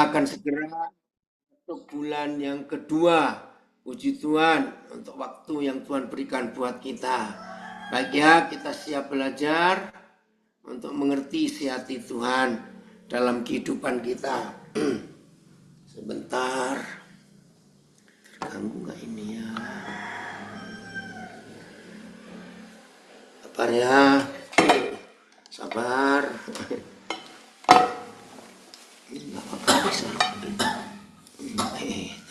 Kita akan segera untuk bulan yang kedua. Puji Tuhan untuk waktu yang Tuhan berikan buat kita. Baik ya, kita siap belajar untuk mengerti isi hati Tuhan dalam kehidupan kita. Sebentar. Terganggu nggak ini ya? Sabar ya. Sabar. Nggak apa-apa bisa.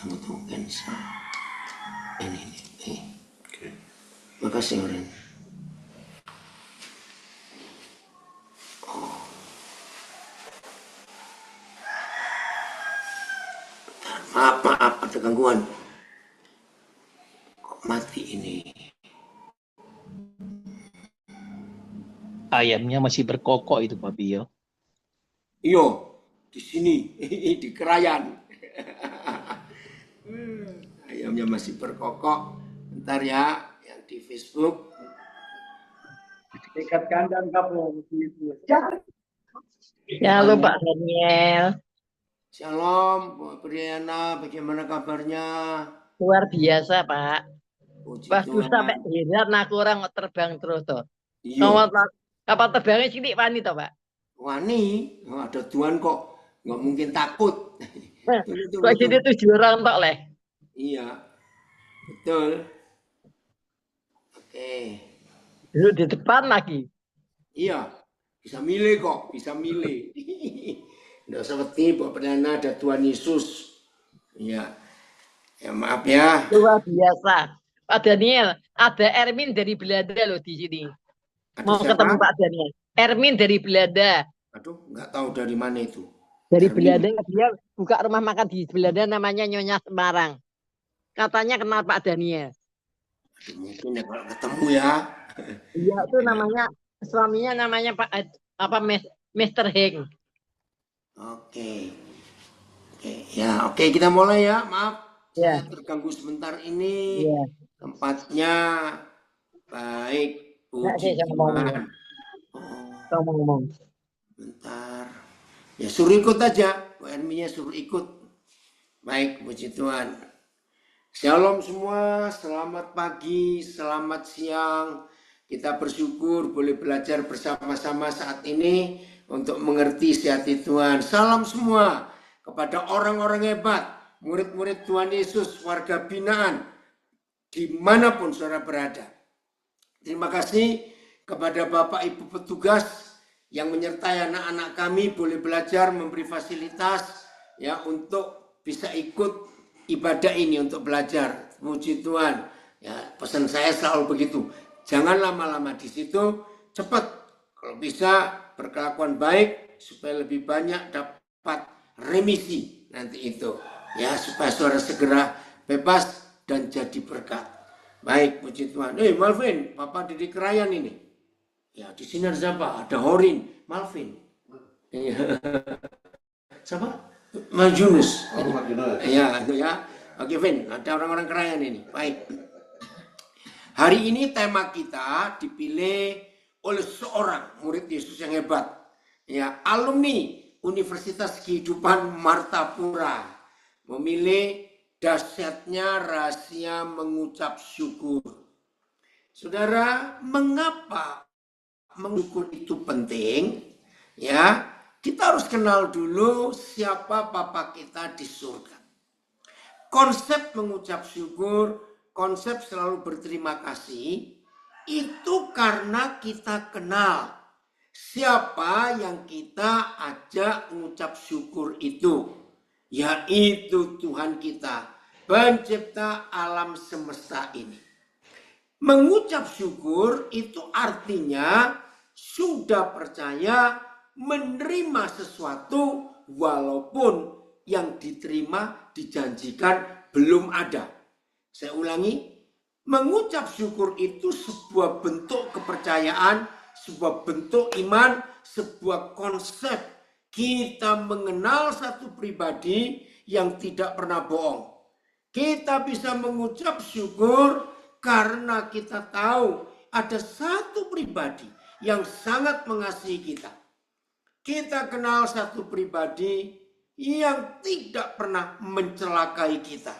Tunggu cancel. Ini. Oke. Makasih Oren. Maaf, ada gangguan. Kok mati ini? Ayamnya masih berkokok itu Pak Bio. Iyo, di sini, di Krayan. Ayamnya masih berkokok. Bentar ya, yang di Facebook. Dekat kandang kamu. Ya, halo Pak Daniel. Shalom, Bu Briana, bagaimana kabarnya? Luar biasa, Pak. Puji Bagus Tuhan. sampai heran aku orang terbang terus tuh. Iya. Kapal terbangnya sini wani toh, Pak? Wani, ada Tuhan kok. Nggak mungkin takut. Kok sini 7 orang tok leh? Iya, betul. Oke. Duduk di depan lagi. Iya, bisa milih kok, bisa milih. Nggak seperti Bapak Perdana ada Tuhan Yesus. Iya. Ya maaf ya. Luar biasa. Pak Daniel, ada Ermin dari Belanda loh di sini. Mau ketemu Pak Daniel. Ermin dari Belanda. Aduh, nggak tahu dari mana itu. Dari Belanda, dia buka rumah makan di Belanda namanya Nyonya Semarang. Katanya kenal Pak Daniel. Aduh, mungkin ya kalau ketemu ya. Iya, itu namanya suaminya namanya Pak Mr. Heng. Oke. Ya, oke kita mulai ya. Maaf, ya. Saya terganggu sebentar ini. Ya. Tempatnya baik. Puji Tuhan. Ngomong. Bentar. Ya suruh ikut aja. WNM-nya suruh ikut. Baik, puji Tuhan. Shalom semua, selamat pagi, selamat siang. Kita bersyukur boleh belajar bersama-sama saat ini untuk mengerti isi hati Tuhan. Salam semua kepada orang-orang hebat, murid-murid Tuhan Yesus, warga binaan, dimanapun saudara berada. Terima kasih kepada Bapak Ibu petugas yang menyertai anak-anak kami boleh belajar, memberi fasilitas ya untuk bisa ikut ibadah ini untuk belajar. Puji Tuhan. Ya, pesan saya selalu begitu. Jangan lama-lama di situ, cepat. Kalau bisa berkelakuan baik supaya lebih banyak dapat remisi nanti itu. Ya, supaya saudara segera bebas dan jadi berkat. Baik, puji Tuhan. Malvin, Papa Didi Krayan ini. Ya, di sini ada siapa? Ada Horin, Malvin. Siapa? Mas Yunus. Oh, Mas Yunus. Ya, itu ya. Oke, Vin, ada orang-orang Krayan ini. Baik. Hari ini tema kita dipilih oleh seorang murid Yesus yang hebat. Ya, alumni Universitas Kehidupan Martapura. Memilih dahsyatnya rahasia mengucap syukur. Saudara, mengapa mengukur itu penting? Ya, kita harus kenal dulu siapa Bapa kita di surga. Konsep mengucap syukur, konsep selalu berterima kasih, itu karena kita kenal siapa yang kita ajak mengucap syukur itu. Yaitu Tuhan kita, pencipta alam semesta ini. Mengucap syukur itu artinya sudah percaya menerima sesuatu walaupun yang diterima dijanjikan belum ada. Saya ulangi, mengucap syukur itu sebuah bentuk kepercayaan, sebuah bentuk iman, sebuah konsep. Kita mengenal satu pribadi yang tidak pernah bohong. Kita bisa mengucap syukur karena kita tahu ada satu pribadi yang sangat mengasihi kita. Kita kenal satu pribadi yang tidak pernah mencelakai kita.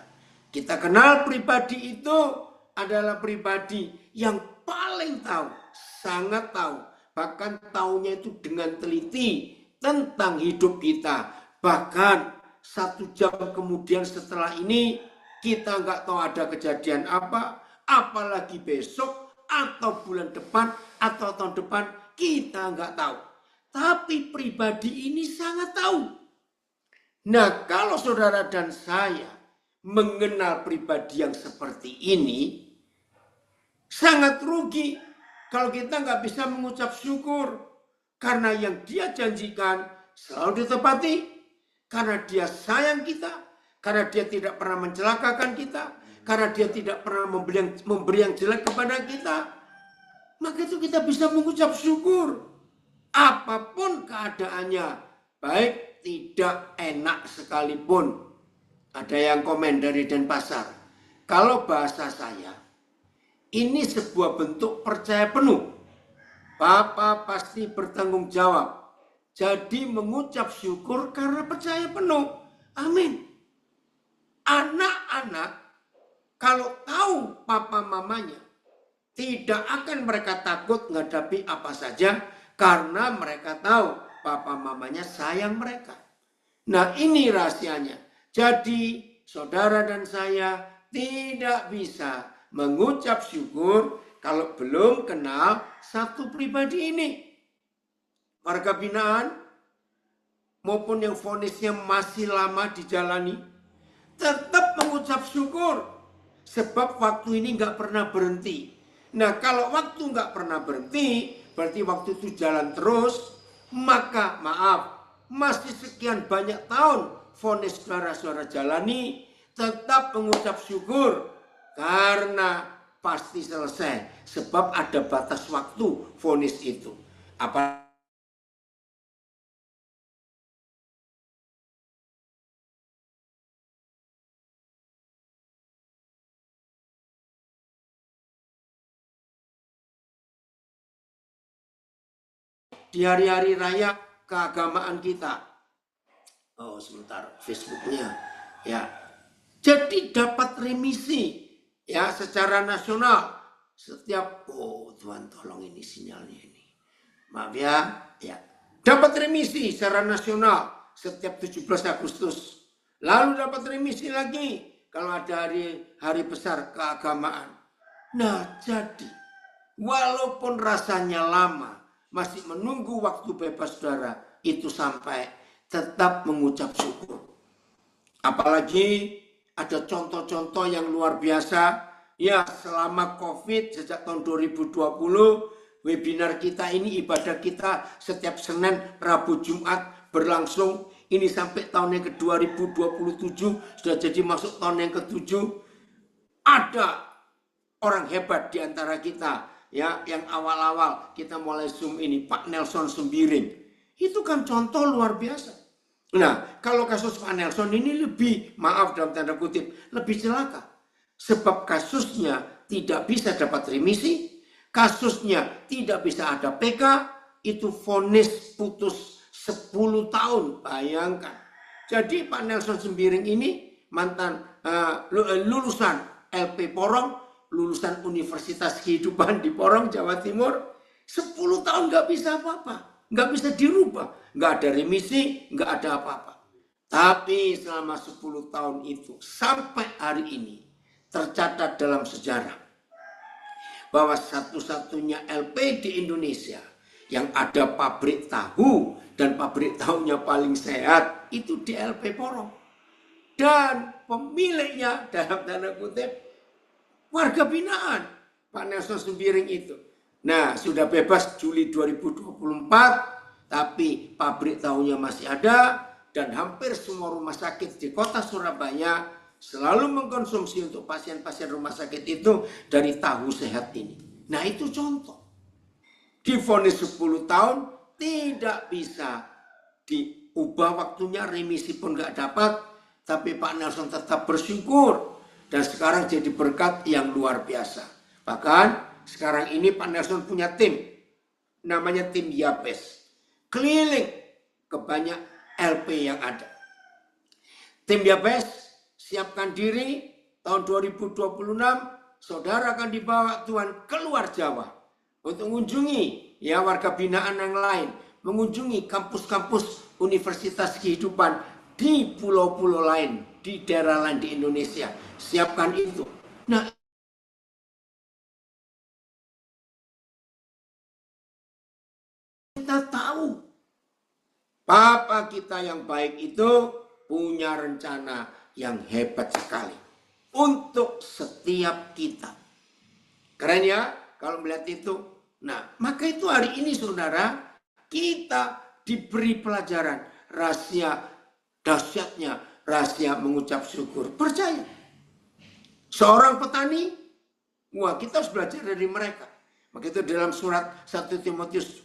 Kita kenal pribadi itu adalah pribadi yang paling tahu, sangat tahu. Bahkan tahunya itu dengan teliti tentang hidup kita. Bahkan 1 jam kemudian setelah ini kita nggak tahu ada kejadian apa, apalagi besok atau bulan depan atau tahun depan kita nggak tahu. Tapi pribadi ini sangat tahu. Nah, kalau saudara dan saya mengenal pribadi yang seperti ini, sangat rugi kalau kita nggak bisa mengucap syukur. Karena yang dia janjikan selalu ditepati. Karena dia sayang kita. Karena dia tidak pernah mencelakakan kita. Karena dia tidak pernah memberi yang jelek kepada kita. Maka itu kita bisa mengucap syukur. Apapun keadaannya. Baik tidak enak sekalipun. Ada yang komen dari Denpasar. Kalau bahasa saya, ini sebuah bentuk percaya penuh. Papa pasti bertanggung jawab. Jadi mengucap syukur karena percaya penuh. Amin. Anak-anak kalau tahu papa mamanya, tidak akan mereka takut menghadapi apa saja. Karena mereka tahu papa mamanya sayang mereka. Nah, ini rahasianya. Jadi saudara dan saya tidak bisa mengucap syukur kalau belum kenal satu pribadi ini. Warga binaan maupun yang vonisnya masih lama dijalani, tetap mengucap syukur. Sebab waktu ini nggak pernah berhenti. Nah, kalau waktu nggak pernah berhenti, berarti waktu itu jalan terus, maka maaf, masih sekian banyak tahun vonis saudara-saudara jalani, tetap mengucap syukur. Karena pasti selesai. Sebab ada batas waktu vonis itu. Apa di hari-hari raya keagamaan kita. Oh, sebentar, Facebooknya. Ya, jadi dapat remisi ya secara nasional setiap. Oh Tuhan, tolong ini sinyalnya ini. Maaf ya, ya. Dapat remisi secara nasional setiap 17 Agustus. Lalu dapat remisi lagi kalau ada hari besar keagamaan. Nah, jadi walaupun rasanya lama, masih menunggu waktu bebas saudara itu sampai, tetap mengucap syukur. Apalagi ada contoh-contoh yang luar biasa. Ya, selama COVID sejak tahun 2020, webinar kita ini, ibadah kita setiap Senin, Rabu, Jumat berlangsung. Ini sampai tahun yang ke-2027, sudah jadi masuk tahun yang ke-7. Ada orang hebat di antara kita. Ya, yang awal-awal kita mulai Zoom ini, Pak Nelson Sembiring. Itu kan contoh luar biasa. Nah, kalau kasus Pak Nelson ini lebih, maaf dalam tanda kutip, lebih celaka. Sebab kasusnya tidak bisa dapat remisi, kasusnya tidak bisa ada PK, itu vonis putus 10 tahun, bayangkan. Jadi Pak Nelson Sembiring ini mantan lulusan LP Porong, lulusan Universitas Kehidupan di Porong, Jawa Timur, 10 tahun nggak bisa apa-apa, nggak bisa dirubah, nggak ada remisi, nggak ada apa-apa. Tapi selama 10 tahun itu sampai hari ini tercatat dalam sejarah bahwa satu-satunya LP di Indonesia yang ada pabrik tahu dan pabrik tahunya paling sehat itu di LP Porong. Dan pemiliknya dalam tanda kutip warga binaan, Pak Nelson Sembiring itu. Nah, sudah bebas Juli 2024, tapi pabrik tahunya masih ada, dan hampir semua rumah sakit di kota Surabaya selalu mengkonsumsi untuk pasien-pasien rumah sakit itu dari tahu sehat ini. Nah, itu contoh. Divonis 10 tahun, tidak bisa diubah waktunya, remisi pun nggak dapat, tapi Pak Nelson tetap bersyukur. Dan sekarang jadi berkat yang luar biasa. Bahkan sekarang ini Pak Nelson punya tim. Namanya tim Yapes. Keliling ke banyak LP yang ada. Tim Yabes, siapkan diri, tahun 2026 saudara akan dibawa Tuhan keluar Jawa untuk mengunjungi ya warga binaan yang lain, mengunjungi kampus-kampus universitas kehidupan di pulau-pulau lain, di daerah lain di Indonesia. Siapkan itu. Nah, kita tahu Papa kita yang baik itu punya rencana yang hebat sekali untuk setiap kita. Keren ya kalau melihat itu. Nah, maka itu hari ini saudara, kita diberi pelajaran rahasia dahsyatnya, rahasia mengucap syukur. Percaya. Seorang petani, wah kita harus belajar dari mereka. Maka itu dalam surat 2 Timotius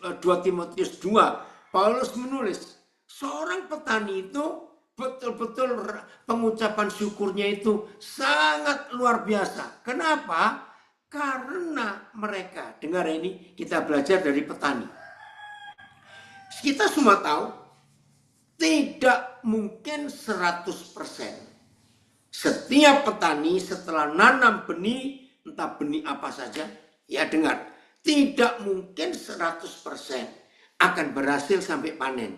2, Paulus menulis, seorang petani itu betul-betul pengucapan syukurnya itu sangat luar biasa. Kenapa? Karena mereka, dengar ini, kita belajar dari petani. Kita semua tahu, tidak mungkin 100%. Setiap petani setelah nanam benih, entah benih apa saja, ya dengar, tidak mungkin 100% akan berhasil sampai panen.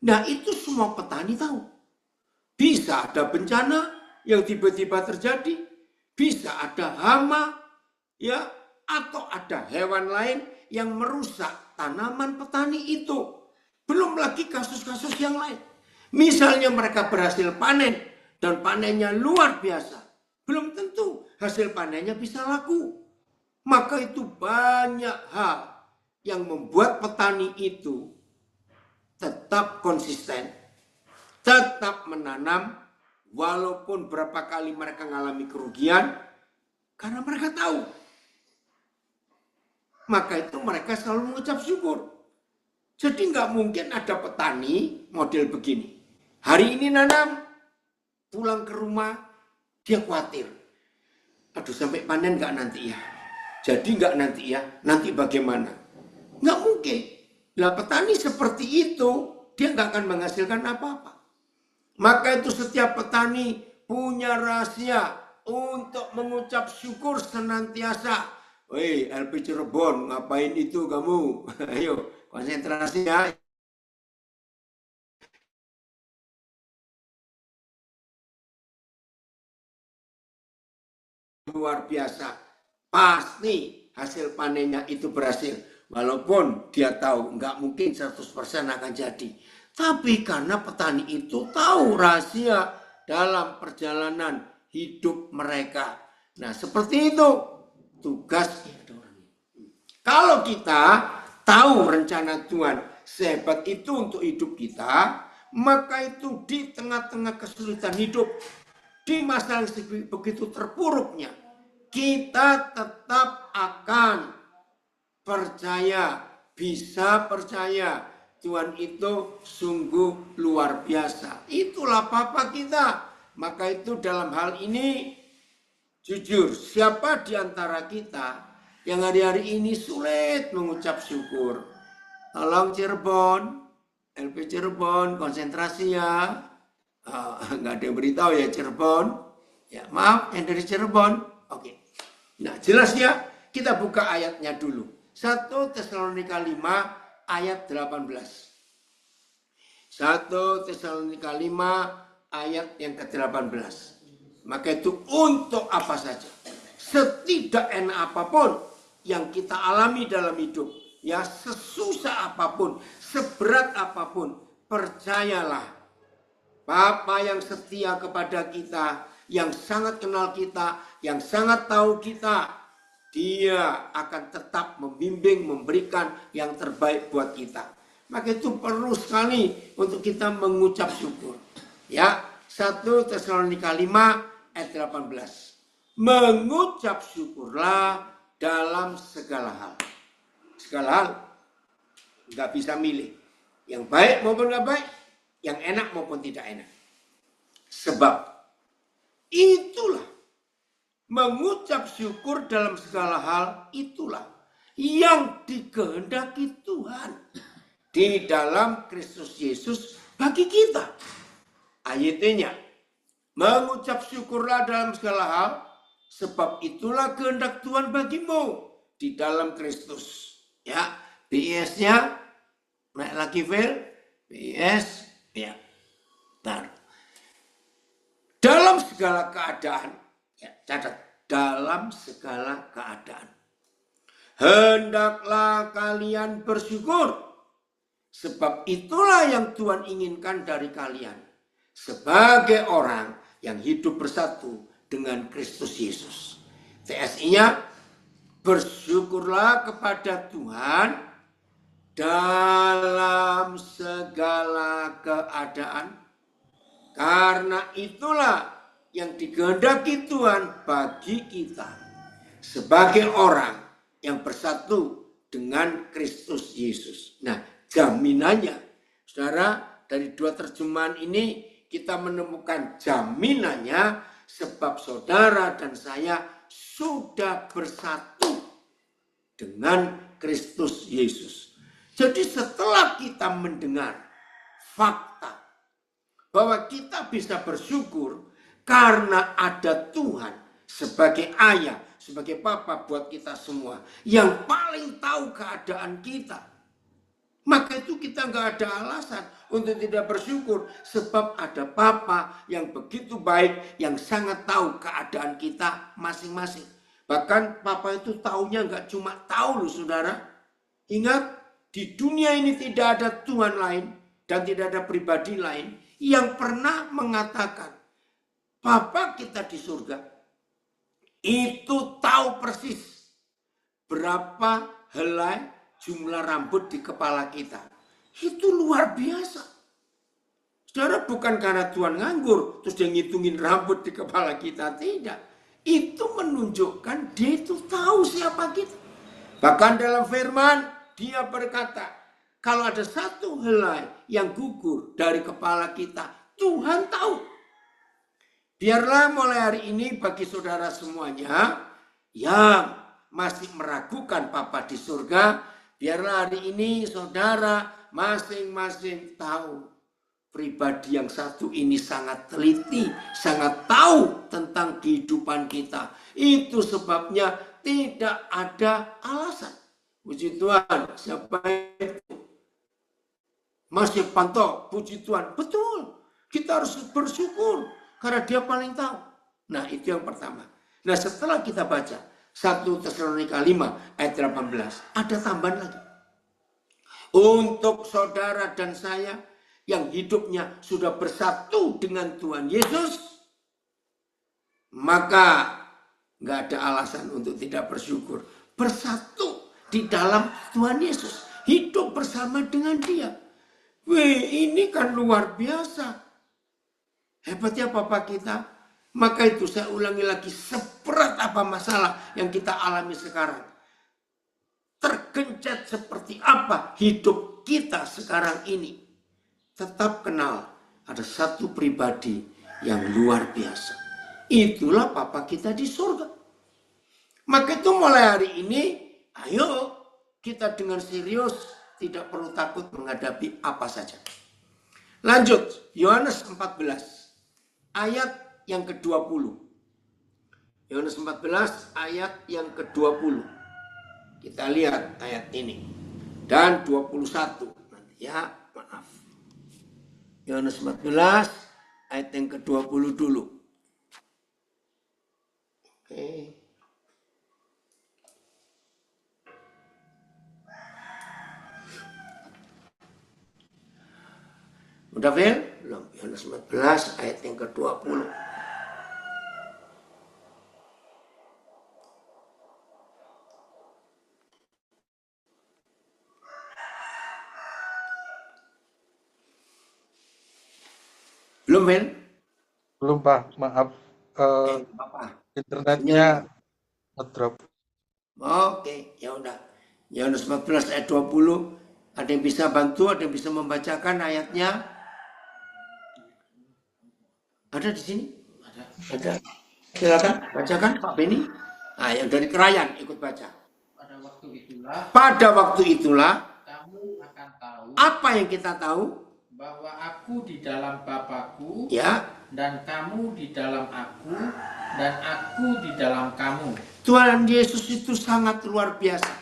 Nah itu semua petani tahu. Bisa ada bencana yang tiba-tiba terjadi, bisa ada hama, ya, atau ada hewan lain yang merusak tanaman petani itu. Belum lagi kasus-kasus yang lain. Misalnya mereka berhasil panen dan panennya luar biasa, belum tentu hasil panennya bisa laku. Maka itu banyak hal yang membuat petani itu tetap konsisten, tetap menanam, walaupun berapa kali mereka mengalami kerugian, karena mereka tahu. Maka itu mereka selalu mengucap syukur. Jadi nggak mungkin ada petani model begini. Hari ini nanam, pulang ke rumah, dia khawatir. Aduh sampai panen nggak nanti ya? Jadi nggak nanti ya? Nanti bagaimana? Nggak mungkin. Lah petani seperti itu, dia nggak akan menghasilkan apa-apa. Maka itu setiap petani punya rahasia untuk mengucap syukur senantiasa. Woi, LP Cirebon, ngapain itu kamu? Ayo, konsentrasi ya. Luar biasa. Pasti hasil panennya itu berhasil. Walaupun dia tahu nggak mungkin 100% akan jadi. Tapi karena petani itu tahu rahasia dalam perjalanan hidup mereka. Nah seperti itu tugasnya. Kalau kita tahu rencana Tuhan sehebat itu untuk hidup kita, maka itu di tengah-tengah kesulitan hidup, di masa yang begitu terpuruknya, kita tetap akan percaya, bisa percaya Tuhan itu sungguh luar biasa. Itulah Papa kita. Maka itu dalam hal ini, jujur, siapa di antara kita yang hari-hari ini sulit mengucap syukur? Tolong Cirebon, LP Cirebon, konsentrasi ya. Nggak ada yang beritahu ya Cirebon. Ya maaf, yang dari Cirebon. Oke. Nah jelas ya, kita buka ayatnya dulu. 1 Tesalonika 5 ayat 18. 1 Tesalonika 5 ayat yang ke-18. Maka itu untuk apa saja, setidak enak apapun yang kita alami dalam hidup, ya sesusah apapun, seberat apapun, percayalah Bapa yang setia kepada kita, yang sangat kenal kita, yang sangat tahu kita, Dia akan tetap membimbing, memberikan yang terbaik buat kita. Maka itu perlu sekali untuk kita mengucap syukur. Ya, 1 Tesalonika 5 ayat 18. Mengucap syukurlah dalam segala hal. Segala hal nggak bisa milih. Yang baik maupun nggak baik, yang enak maupun tidak enak. Sebab itulah mengucap syukur dalam segala hal, itulah yang dikehendaki Tuhan di dalam Kristus Yesus bagi kita. Ayatnya, Mengucap syukurlah dalam segala hal, sebab itulah kehendak Tuhan bagimu di dalam Kristus. Ya, BIS-nya naik lagi, Phil. BIS, ya. Nah, dalam segala keadaan, ya, catat, dalam segala keadaan, hendaklah kalian bersyukur, sebab itulah yang Tuhan inginkan dari kalian sebagai orang yang hidup bersatu dengan Kristus Yesus. TSI-nya, bersyukurlah kepada Tuhan dalam segala keadaan, karena itulah yang dikehendaki Tuhan bagi kita sebagai orang yang bersatu dengan Kristus Yesus. Nah, jaminannya, saudara, dari dua terjemahan ini kita menemukan jaminannya, sebab saudara dan saya sudah bersatu dengan Kristus Yesus. Jadi setelah kita mendengar fakta bahwa kita bisa bersyukur karena ada Tuhan sebagai ayah, sebagai papa buat kita semua, yang paling tahu keadaan kita, maka itu kita nggak ada alasan untuk tidak bersyukur, sebab ada papa yang begitu baik, yang sangat tahu keadaan kita masing-masing. Bahkan papa itu taunya nggak cuma tahu loh, saudara. Ingat, di dunia ini tidak ada Tuhan lain dan tidak ada pribadi lain yang pernah mengatakan papa kita di surga itu tahu persis berapa helai jumlah rambut di kepala kita. Itu luar biasa. Saudara, bukan karena Tuhan nganggur terus dia ngitungin rambut di kepala kita, tidak. Itu menunjukkan dia itu tahu siapa kita. Bahkan dalam firman dia berkata, kalau ada satu helai yang gugur dari kepala kita, Tuhan tahu. Biarlah mulai hari ini bagi saudara semuanya yang masih meragukan papa di surga, biarlah hari ini saudara masing-masing tahu pribadi yang satu ini sangat teliti, sangat tahu tentang kehidupan kita. Itu sebabnya tidak ada alasan. Puji Tuhan, siapa itu? Mas Panto, puji Tuhan. Betul, kita harus bersyukur karena dia paling tahu. Nah, itu yang pertama. Nah, setelah kita baca 1 Tesalonika 5 ayat 18, ada tambahan lagi. Untuk saudara dan saya yang hidupnya sudah bersatu dengan Tuhan Yesus, maka nggak ada alasan untuk tidak bersyukur. Bersatu di dalam Tuhan Yesus, hidup bersama dengan Dia. Wih, ini kan luar biasa. Hebatnya papa kita. Maka itu saya ulangi lagi, seberat apa masalah yang kita alami sekarang, tergencet seperti apa hidup kita sekarang ini, tetap kenal ada satu pribadi yang luar biasa. Itulah papa kita di surga. Maka itu mulai hari ini, ayo kita dengan serius, tidak perlu takut menghadapi apa saja. Lanjut, Yohanes 14 ayat yang ke-20. Yohanes 14 ayat yang ke-20. Kita lihat ayat ini. Dan 21. Nanti ya, maaf. Yohanes 14 ayat yang ke-20 dulu. Oke. Udah, Phil? Belum. Yohanes 14 ayat yang ke-20. Belum, Phil? Belum, Pak. Maaf. Internetnya ngedrop. Oke, ya udah. Yohanes 14 ayat 20. Ada yang bisa bantu? Ada yang bisa membacakan ayatnya? Ada di sini? Ada. Silakan bacakan, Pak Beni. Ah, yang dari Krayan ikut baca. Pada waktu itulah kamu akan tahu apa yang kita tahu? bahwa aku di dalam Bapakku Ya, dan kamu di dalam aku, dan aku di dalam kamu. Tuhan Yesus itu sangat luar biasa.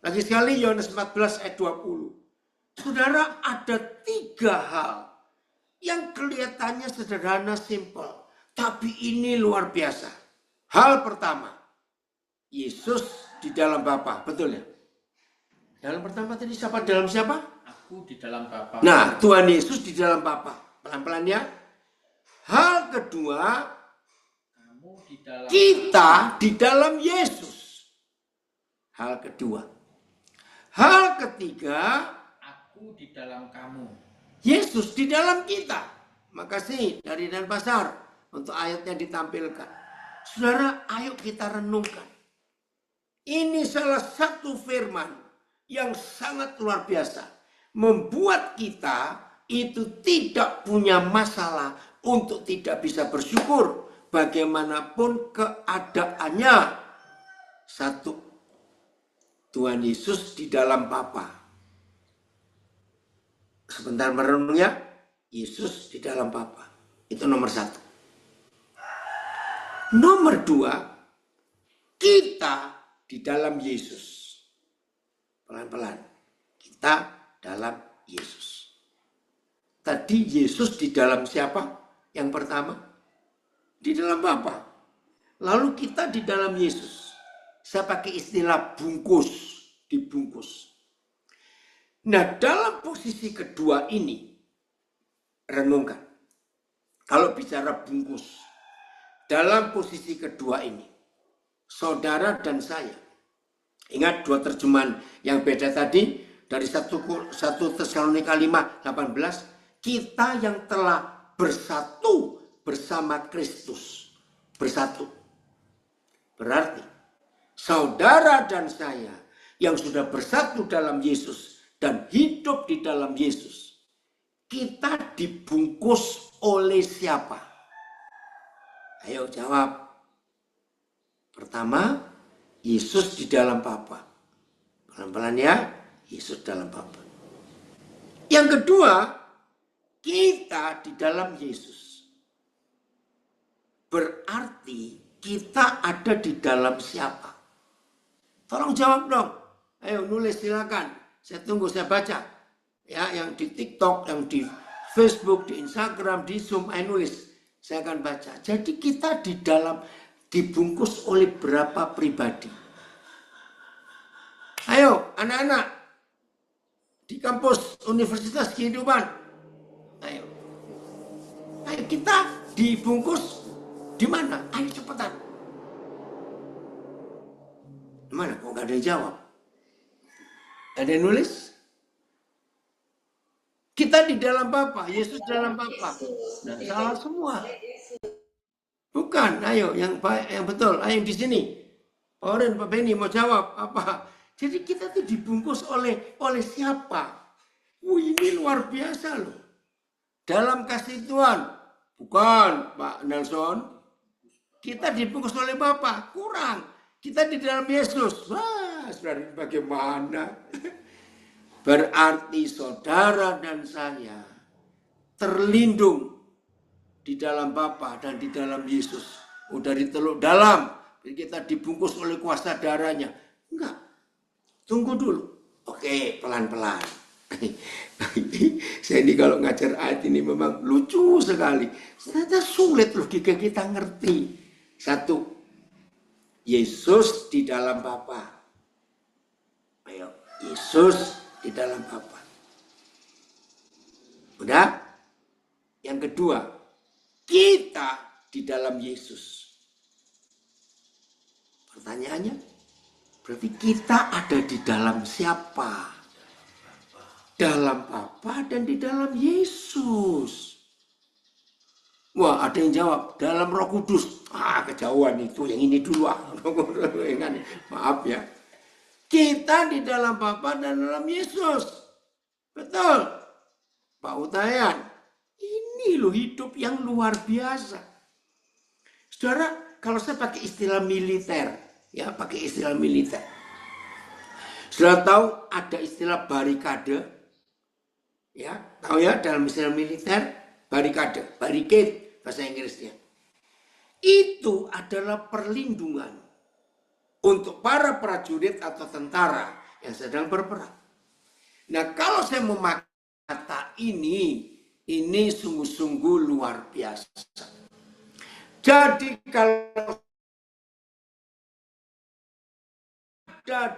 Lagi sekali Yohanes 14 ayat 20. Saudara, ada 3 hal yang kelihatannya sederhana, simple. Tapi ini luar biasa. Hal pertama, Yesus di dalam Bapa, betul ya? Dalam pertama tadi siapa? Dalam siapa? Aku di dalam Bapa. Nah, Tuhan Yesus di dalam Bapa. Pelan-pelan ya. Hal kedua, Kamu di dalam kita di dalam Yesus. Hal kedua. Hal ketiga, aku di dalam kamu. Yesus di dalam kita. Makasih dari Denpasar untuk ayatnya ditampilkan. Saudara, ayo kita renungkan. Ini salah satu firman yang sangat luar biasa. Membuat kita itu tidak punya masalah untuk tidak bisa bersyukur. Bagaimanapun keadaannya. Satu, Tuhan Yesus di dalam Bapa. Sebentar merenung ya. Yesus di dalam Bapa. Itu nomor 1. Nomor 2, kita di dalam Yesus. Pelan-pelan. Kita dalam Yesus. Tadi Yesus di dalam siapa? Yang pertama. Di dalam Bapa. Lalu kita di dalam Yesus. Saya pakai istilah bungkus. Dibungkus. Nah, dalam posisi kedua ini, renungkan. Kalau bicara bungkus, dalam posisi kedua ini, saudara dan saya, ingat 2 terjemahan yang beda tadi, dari 1 Tesalonika 5:18, kita yang telah bersatu bersama Kristus. Bersatu. Berarti, saudara dan saya yang sudah bersatu dalam Yesus, dan hidup di dalam Yesus, kita dibungkus oleh siapa? Ayo jawab. Pertama, Yesus di dalam Bapa. Pelan-pelan ya, Yesus dalam Bapa. Yang kedua, kita di dalam Yesus. Berarti kita ada di dalam siapa? Tolong jawab dong. Ayo nulis silakan. Saya tunggu, saya baca. Ya, yang di TikTok, yang di Facebook, di Instagram, di Zoom, ayo nulis. Saya akan baca. Jadi kita di dalam dibungkus oleh berapa pribadi? Ayo, anak-anak di kampus Universitas Kehidupan. Ayo. Ayo kita dibungkus di mana? Ayo cepetan. Di mana? Kok gak ada yang jawab? Ada yang nulis? Kita di dalam Bapa, Yesus dalam Bapa. Dan salah semua. Bukan, ayo yang baik, yang betul. Ayo di sini. Pak Oren, Pak Benny mau jawab apa? Jadi kita tuh dibungkus oleh siapa? Ini luar biasa loh. Dalam kasih Tuhan. Bukan, Pak Nelson. Kita dibungkus oleh Bapa. Kurang. Kita di dalam Yesus. Wah, saudara, bagaimana? Berarti saudara dan saya terlindung di dalam Bapa dan di dalam Yesus. Udah diteluk dalam. Kita dibungkus oleh kuasa darahnya. Enggak. Tunggu dulu. Oke, pelan-pelan. Saya ini kalau ngajar ayat ini memang lucu sekali. Ternyata sulit logika kita ngerti. 1. Yesus di dalam Bapa. Ayo, Yesus di dalam Bapa. Udah? Yang kedua, kita di dalam Yesus. Pertanyaannya, berarti kita ada di dalam siapa? Dalam Bapa dan di dalam Yesus. Wah, ada yang jawab, dalam Roh Kudus. Kejauhan itu, yang ini dulu. Maaf ya. Kita di dalam Bapa dan dalam Yesus. Betul. Pak Utayan, ini loh hidup yang luar biasa. Saudara, kalau saya pakai istilah militer, ya pakai istilah militer. Saudara tahu ada istilah barikade? Ya, tahu ya dalam istilah militer, barikade, barricade, bahasa Inggrisnya. Itu adalah perlindungan untuk para prajurit atau tentara yang sedang berperang. Nah, kalau saya memakai kata ini sungguh-sungguh luar biasa. Jadi kalau ada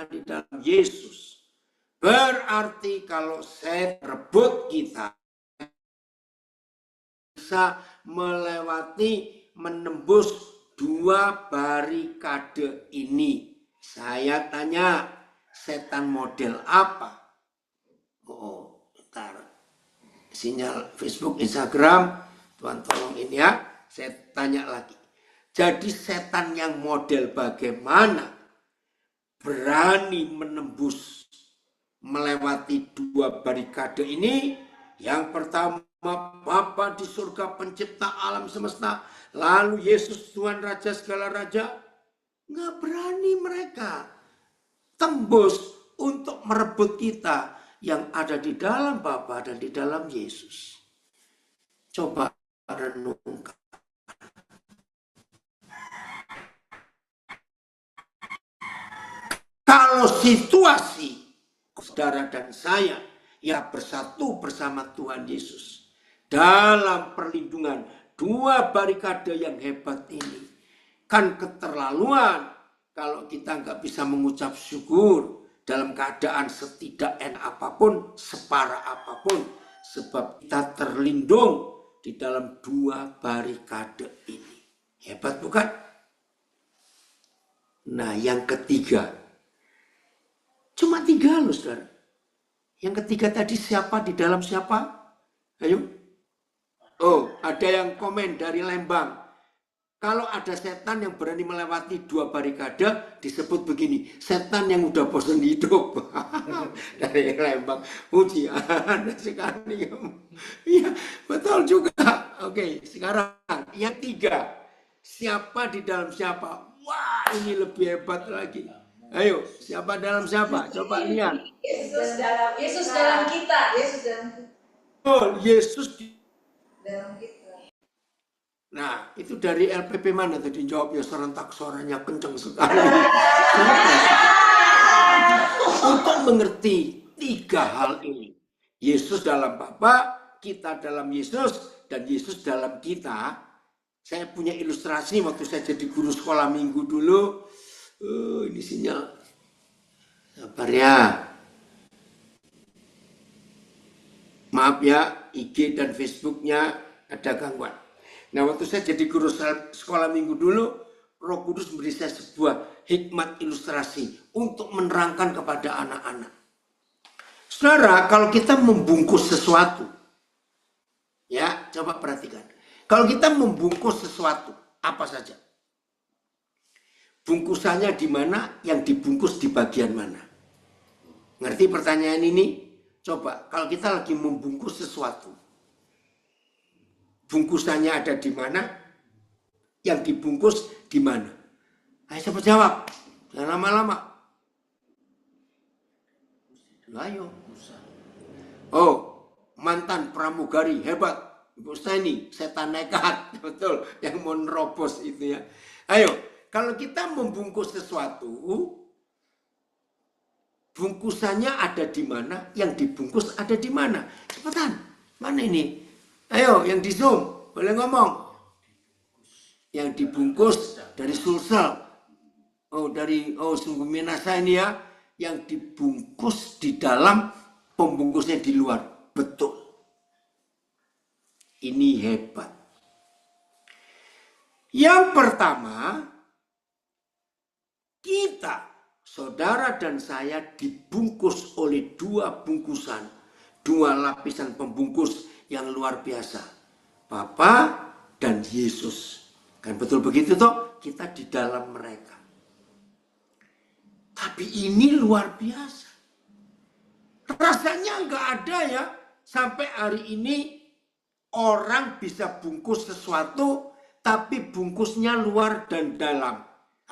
di dalam Yesus, berarti kalau saya rebut kita bisa menembus 2 barikade ini. Saya tanya, setan model apa? Oh, ntar sinyal Facebook, Instagram, Tuhan tolong ini ya. Saya tanya lagi. Jadi setan yang model bagaimana berani menembus melewati 2 barikade ini? Yang pertama, Bapa di surga pencipta alam semesta, lalu Yesus Tuhan Raja segala raja. Nggak berani mereka tembus untuk merebut kita yang ada di dalam Bapa dan di dalam Yesus. Coba renungkan. Kalau situasi saudara dan saya ya bersatu bersama Tuhan Yesus dalam perlindungan 2 barikade yang hebat ini, kan keterlaluan kalau kita nggak bisa mengucap syukur dalam keadaan setidak enak apapun, separah apapun, sebab kita terlindung di dalam 2 barikade ini. Hebat bukan? Nah, yang ketiga, cuma 3 loh saudara. Yang ketiga tadi siapa di dalam siapa? Ayo. Oh, ada yang komen dari Lembang. Kalau ada setan yang berani melewati 2 barikade, disebut begini, setan yang udah bosan hidup. Dari Lembang, ujian sekali. Iya, betul juga. Oke, sekarang yang 3, siapa di dalam siapa? Wah, ini lebih hebat lagi. Ayo, siapa dalam siapa? Coba lihat. Yesus dalam kita. Oh, Yesus Dalam kita. Nah, itu dari LPP mana tadi jawabnya serentak, suaranya kenceng sekali. Untuk mengerti 3 hal ini, Yesus dalam Bapa, kita dalam Yesus, dan Yesus dalam kita. Saya punya ilustrasi waktu saya jadi guru sekolah minggu dulu. Ini sinyal. Sabar ya. Maaf ya, IG dan Facebooknya ada gangguan. Nah, waktu saya jadi guru sekolah minggu dulu, Roh Kudus memberi saya sebuah hikmat ilustrasi untuk menerangkan kepada anak-anak. Saudara, kalau kita membungkus sesuatu, ya, coba perhatikan. Kalau kita membungkus sesuatu, apa saja? Bungkusannya di mana, yang dibungkus di bagian mana? Ngerti pertanyaan ini? Coba, kalau kita lagi membungkus sesuatu, bungkusannya ada di mana, yang dibungkus di mana? Ayo cepat jawab, jangan lama-lama. Ayo. Oh, mantan pramugari hebat, Ibu Steni, setan nekat, betul, yang mau nerobos itu ya. Ayo, kalau kita membungkus sesuatu, bungkusannya ada di mana, yang dibungkus ada di mana? Cepetan, mana ini? Ayo, yang di Zoom, boleh ngomong. Yang dibungkus dari Sulsel. Sungguh Minasa ini ya. Yang dibungkus di dalam, pembungkusnya di luar. Betul. Ini hebat. Yang pertama, kita, saudara dan saya dibungkus oleh 2 bungkusan, 2 lapisan pembungkus yang luar biasa. Bapa dan Yesus. Kan betul begitu toh? Kita di dalam mereka. Tapi ini luar biasa. Rasanya nggak ada ya. Sampai hari ini orang bisa bungkus sesuatu, tapi bungkusnya luar dan dalam.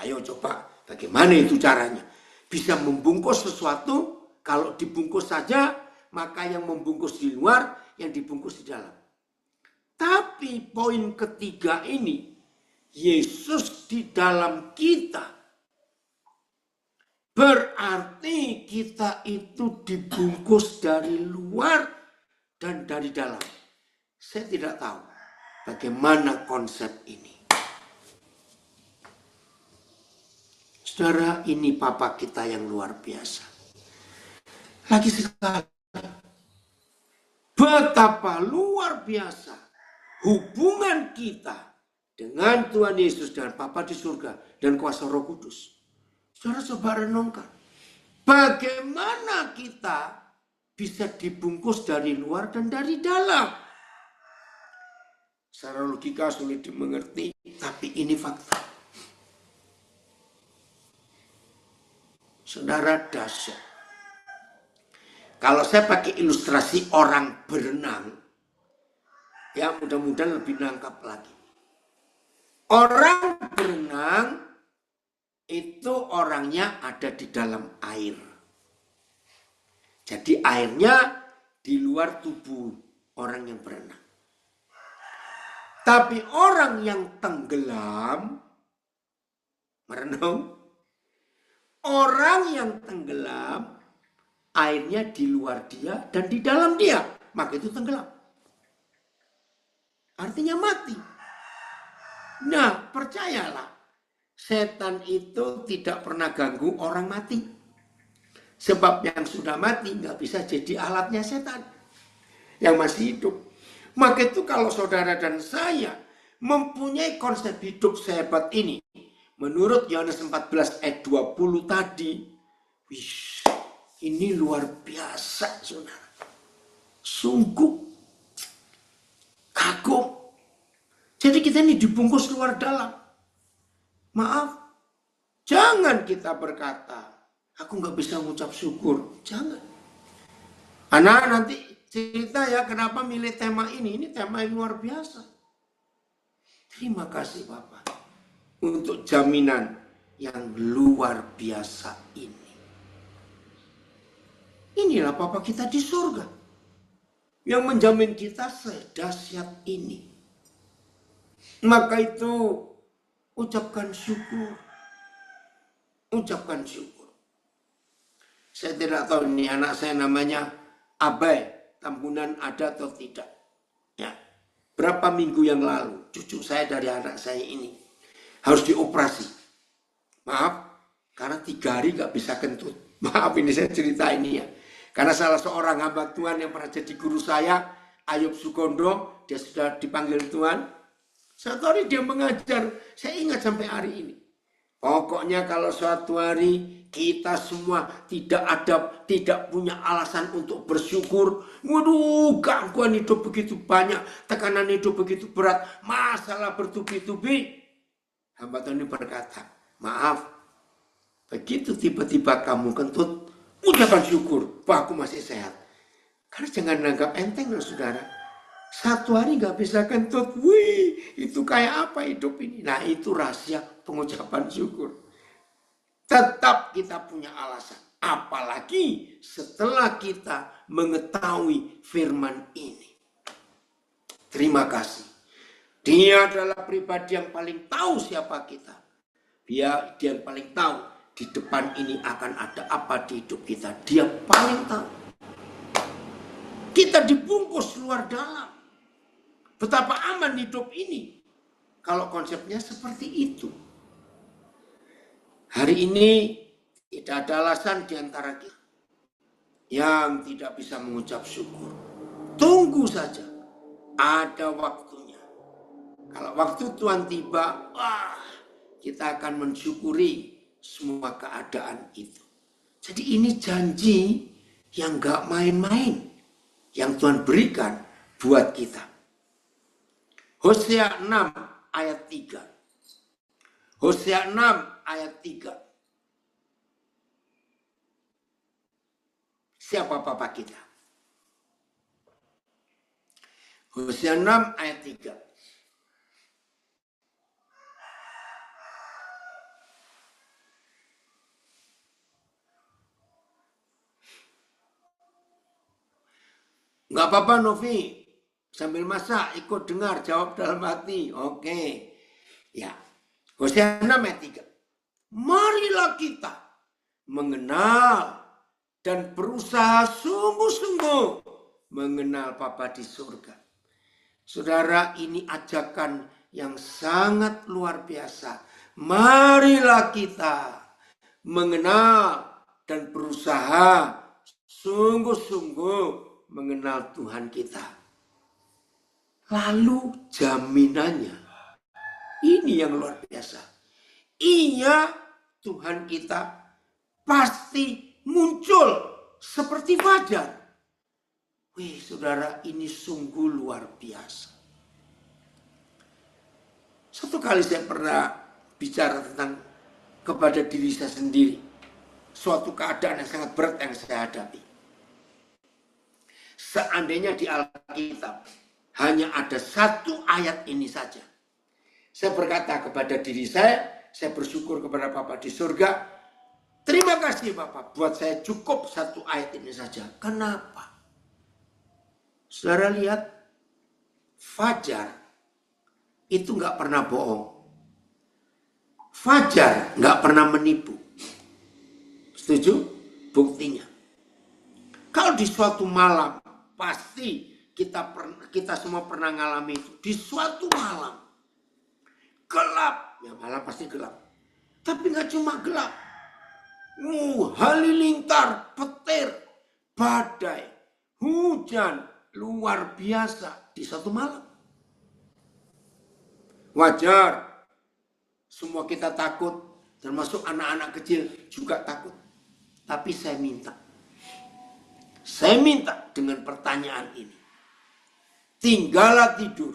Ayo coba, bagaimana itu caranya? Bisa membungkus sesuatu, kalau dibungkus saja, maka yang membungkus di luar, yang dibungkus di dalam. Tapi poin ketiga ini, Yesus di dalam kita. Berarti kita itu dibungkus dari luar dan dari dalam. Saya tidak tahu bagaimana konsep ini. Saudara, ini Papa kita yang luar biasa. Lagi sekali, betapa luar biasa hubungan kita dengan Tuhan Yesus dan Bapa di surga dan kuasa Roh Kudus. Saudara coba renungkan, bagaimana kita bisa dibungkus dari luar dan dari dalam. Secara logika sulit dimengerti, tapi ini fakta. Saudara, dahsyat. Kalau saya pakai ilustrasi orang berenang, ya mudah-mudahan lebih nangkap lagi. Orang berenang itu orangnya ada di dalam air. Jadi airnya di luar tubuh orang yang berenang. Tapi orang yang tenggelam, merenung, orang yang tenggelam, airnya di luar dia dan di dalam dia, maka itu tenggelam. Artinya mati. Nah, percayalah, setan itu tidak pernah ganggu orang mati. Sebab yang sudah mati nggak bisa jadi alatnya setan. Yang masih hidup. Maka itu kalau saudara dan saya mempunyai konsep hidup sehebat ini, menurut Yohanes 14 ayat 20 tadi, ini luar biasa, saudara. Sungguh kagum. Jadi kita ini dibungkus luar dalam. Maaf, jangan kita berkata, aku nggak bisa mengucap syukur. Jangan. Anak nanti cerita ya kenapa milih tema ini. Ini tema yang luar biasa. Terima kasih Bapak untuk jaminan yang luar biasa ini. Inilah Papa kita di surga yang menjamin kita sedahsyat ini. Maka itu ucapkan syukur. Ucapkan syukur. Saya tidak tahu ini anak saya namanya Abai, Tambunan ada atau tidak. Ya. Berapa minggu yang lalu cucu saya dari anak saya ini harus dioperasi. Maaf, karena 3 hari gak bisa kentut. Maaf ini saya cerita ini ya. Karena salah seorang hamba Tuhan yang pernah jadi guru saya, Ayub Sukondo, dia sudah dipanggil Tuhan. Satu hari dia mengajar, saya ingat sampai hari ini. Pokoknya kalau suatu hari kita semua tidak punya alasan untuk bersyukur. Waduh, gangguan hidup begitu banyak, tekanan hidup begitu berat, masalah bertubi-tubi. Hamba Tuhan ini berkata, maaf, begitu tiba-tiba kamu kentut, ucapkan syukur bahwa aku masih sehat. Karena jangan anggap enteng loh saudara. 1 hari gak bisa kentut, wih itu kayak apa hidup ini. Nah itu rahasia pengucapan syukur. Tetap kita punya alasan. Apalagi setelah kita mengetahui firman ini. Terima kasih. Dia adalah pribadi yang paling tahu siapa kita. Dia yang paling tahu di depan ini akan ada apa di hidup kita. Dia paling tahu. Kita dibungkus luar dalam. Betapa aman hidup ini. Kalau konsepnya seperti itu. Hari ini tidak ada alasan di antara kita yang tidak bisa mengucap syukur. Tunggu saja. Ada waktunya. Kalau waktu Tuhan tiba, kita akan mensyukuri semua keadaan itu. Jadi ini janji yang gak main-main. Yang Tuhan berikan buat kita. Hosea 6 ayat 3. Hosea 6 ayat 3. Siapa Papa kita? Hosea 6 ayat 3. Nggak apa-apa Novi, Sambil masak, ikut dengar, jawab dalam hati. Oke. Ya. Hosea 6 ayat 3. Marilah kita mengenal dan berusaha sungguh-sungguh mengenal Bapa di surga. Saudara, ini ajakan yang sangat luar biasa. Marilah kita mengenal dan berusaha sungguh-sungguh mengenal Tuhan kita. Lalu jaminannya, ini yang luar biasa. Iya, Tuhan kita pasti muncul seperti fajar. Wih, saudara, ini sungguh luar biasa. Satu kali saya pernah bicara tentang kepada diri saya sendiri. Suatu keadaan yang sangat berat yang saya hadapi. Seandainya di Alkitab hanya ada satu ayat ini saja. Saya berkata kepada diri saya bersyukur kepada Bapa di surga. Terima kasih Bapak, buat saya cukup satu ayat ini saja. Kenapa? Saudara lihat, fajar itu nggak pernah bohong. Fajar nggak pernah menipu. Setuju? Buktinya. Kalau di suatu malam, pasti kita semua pernah ngalami itu. Di suatu malam, gelap. Ya malam pasti gelap. Tapi nggak cuma gelap. Halilintar, petir, badai, hujan, luar biasa di satu malam. Wajar. Semua kita takut. Termasuk anak-anak kecil juga takut. Tapi saya minta dengan pertanyaan ini. Tinggallah tidur.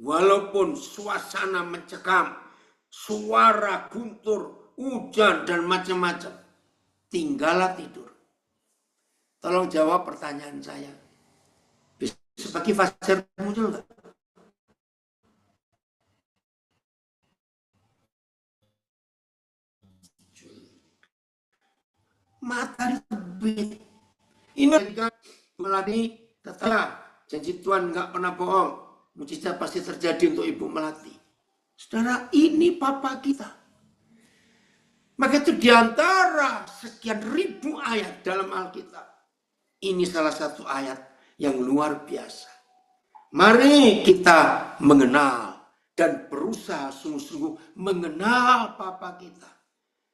Walaupun suasana mencekam, suara guntur, hujan dan macam-macam. Tinggallah tidur. Tolong jawab pertanyaan saya. Besok pagi fajar muncul enggak? Matahari terbit. Ini melalui tetap. Janji Tuhan nggak pernah bohong. Mujizat pasti terjadi untuk Ibu Melati. Saudara, ini Papa kita. Maka itu diantara sekian ribu ayat dalam Alkitab. Ini salah satu ayat yang luar biasa. Mari kita mengenal dan berusaha sungguh-sungguh mengenal Papa kita.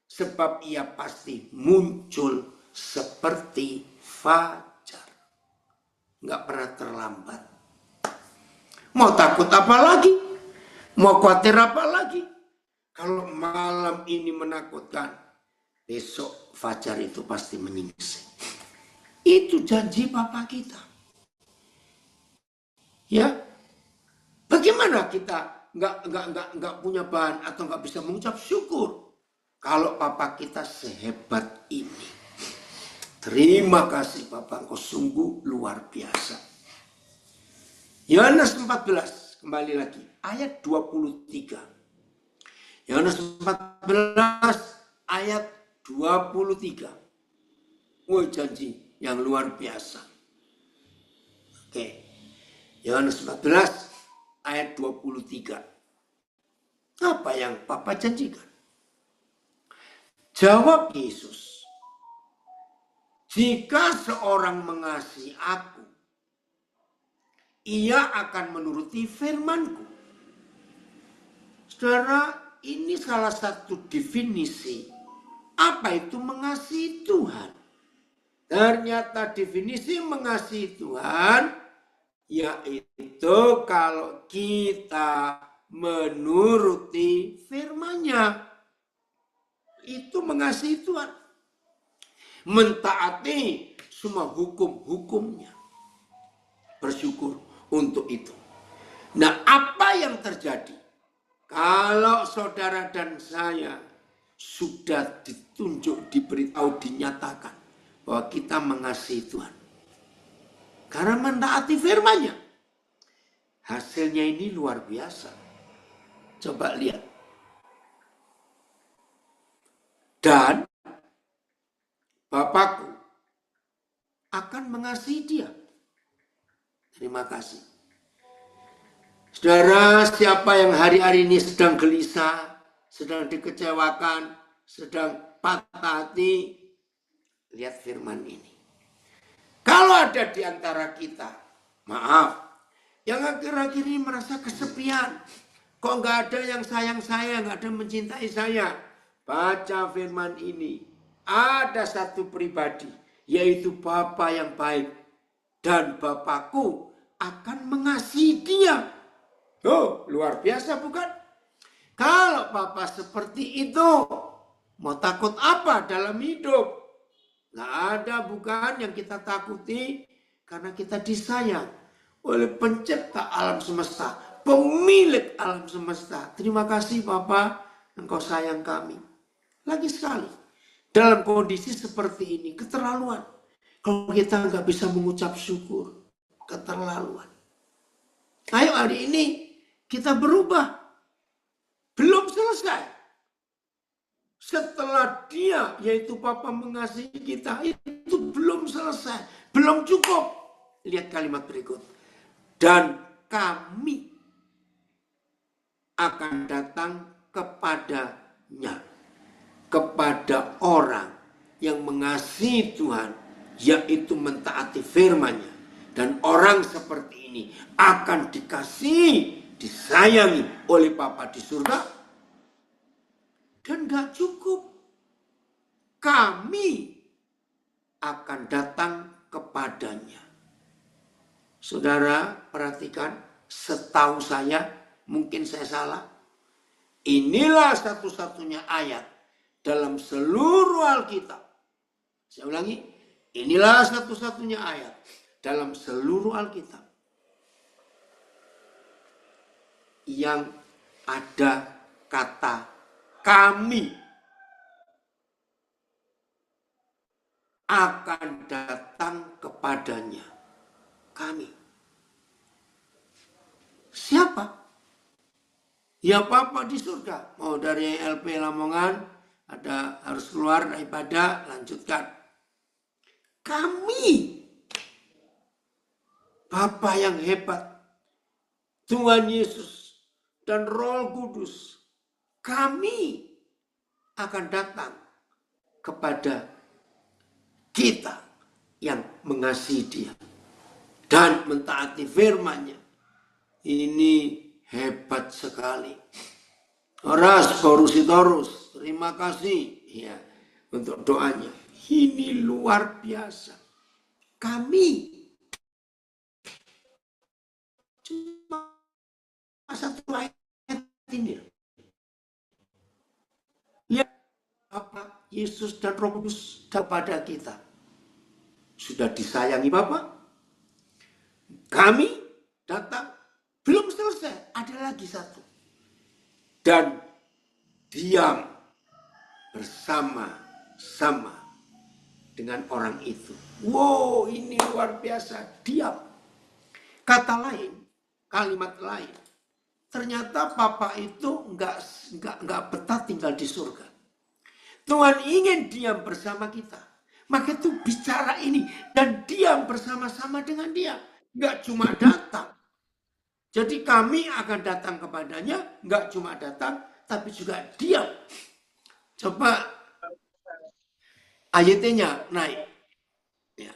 Sebab ia pasti muncul seperti fajar. Nggak pernah terlambat. Mau takut apa lagi? Mau khawatir apa lagi? Kalau malam ini menakutkan, besok fajar itu pasti menyingsing. Itu janji Papa kita. Ya, bagaimana kita nggak punya bahan atau nggak bisa mengucap syukur kalau Papa kita sehebat ini? Terima kasih Bapak, engkau sungguh luar biasa. Yohanes 14, kembali lagi, ayat 23. Yohanes 14, ayat 23. Woi, janji yang luar biasa. Oke, Yohanes 14, ayat 23. Apa yang Papa janjikan? Jawab Yesus. Jika seorang mengasihi aku, ia akan menuruti firman-Ku. Saudara, ini salah satu definisi apa itu mengasihi Tuhan. Ternyata definisi mengasihi Tuhan yaitu kalau kita menuruti firman-Nya. Itu mengasihi Tuhan. Mentaati semua hukum-hukumnya. Bersyukur untuk itu. Nah, apa yang terjadi kalau saudara dan saya sudah ditunjuk, diberitahu, dinyatakan bahwa kita mengasihi Tuhan karena mentaati firman-Nya? Hasilnya ini luar biasa. Coba lihat. Dan Bapakku akan mengasihi dia. Terima kasih. Saudara, siapa yang hari-hari ini sedang gelisah, sedang dikecewakan, sedang patah hati, lihat firman ini. Kalau ada di antara kita, maaf, yang akhir-akhir ini merasa kesepian, kok nggak ada yang sayang saya, nggak ada yang mencintai saya, baca firman ini. Ada satu pribadi, yaitu Bapa yang baik, dan Bapakku akan mengasihi dia. Oh, luar biasa bukan? Kalau Papa seperti itu, mau takut apa dalam hidup? Nggak ada bukan yang kita takuti, karena kita disayang oleh pencipta alam semesta, pemilik alam semesta. Terima kasih Papa, Engkau sayang kami. Lagi sekali, dalam kondisi seperti ini, keterlaluan. Kalau kita nggak bisa mengucap syukur, keterlaluan. Ayo hari ini kita berubah. Belum selesai. Setelah dia, yaitu Papa mengasihi kita, itu belum selesai. Belum cukup. Lihat kalimat berikut. Dan kami akan datang kepadanya. Kepada orang yang mengasihi Tuhan, yaitu mentaati firman-Nya. Dan orang seperti ini akan dikasihi, disayangi oleh Bapa di surga. Dan gak cukup. Kami akan datang kepadanya. Saudara perhatikan, setahu saya, mungkin saya salah. Inilah satu-satunya ayat dalam seluruh Alkitab. Saya ulangi, inilah satu-satunya ayat dalam seluruh Alkitab yang ada kata kami akan datang kepadanya. Kami. Siapa? Ya Papa di surga. Mau dari LP Lamongan, ada harus keluar daripada, lanjutkan. Kami. Bapa yang hebat. Tuhan Yesus dan Roh Kudus, kami akan datang kepada kita yang mengasihi Dia dan mentaati firman-Nya. Ini hebat sekali. Horas Borusitorus, terima kasih ya untuk doanya. Ini luar biasa. Kami cuma satu ayat ini. Lihat apa Yesus dan Roh Kudus kepada kita. Sudah disayangi Bapa. Kami datang, belum selesai, ada lagi satu. Dan diam bersama-sama dengan orang itu. Wow, ini luar biasa, diam. Kata lain, kalimat lain, ternyata Papa itu nggak betah tinggal di surga. Tuhan ingin diam bersama kita. Maka itu bicara ini dan diam bersama-sama dengan Dia. Nggak cuma datang. Jadi kami akan datang kepadanya, nggak cuma datang, tapi juga diam. Coba ayatnya naik. Ya.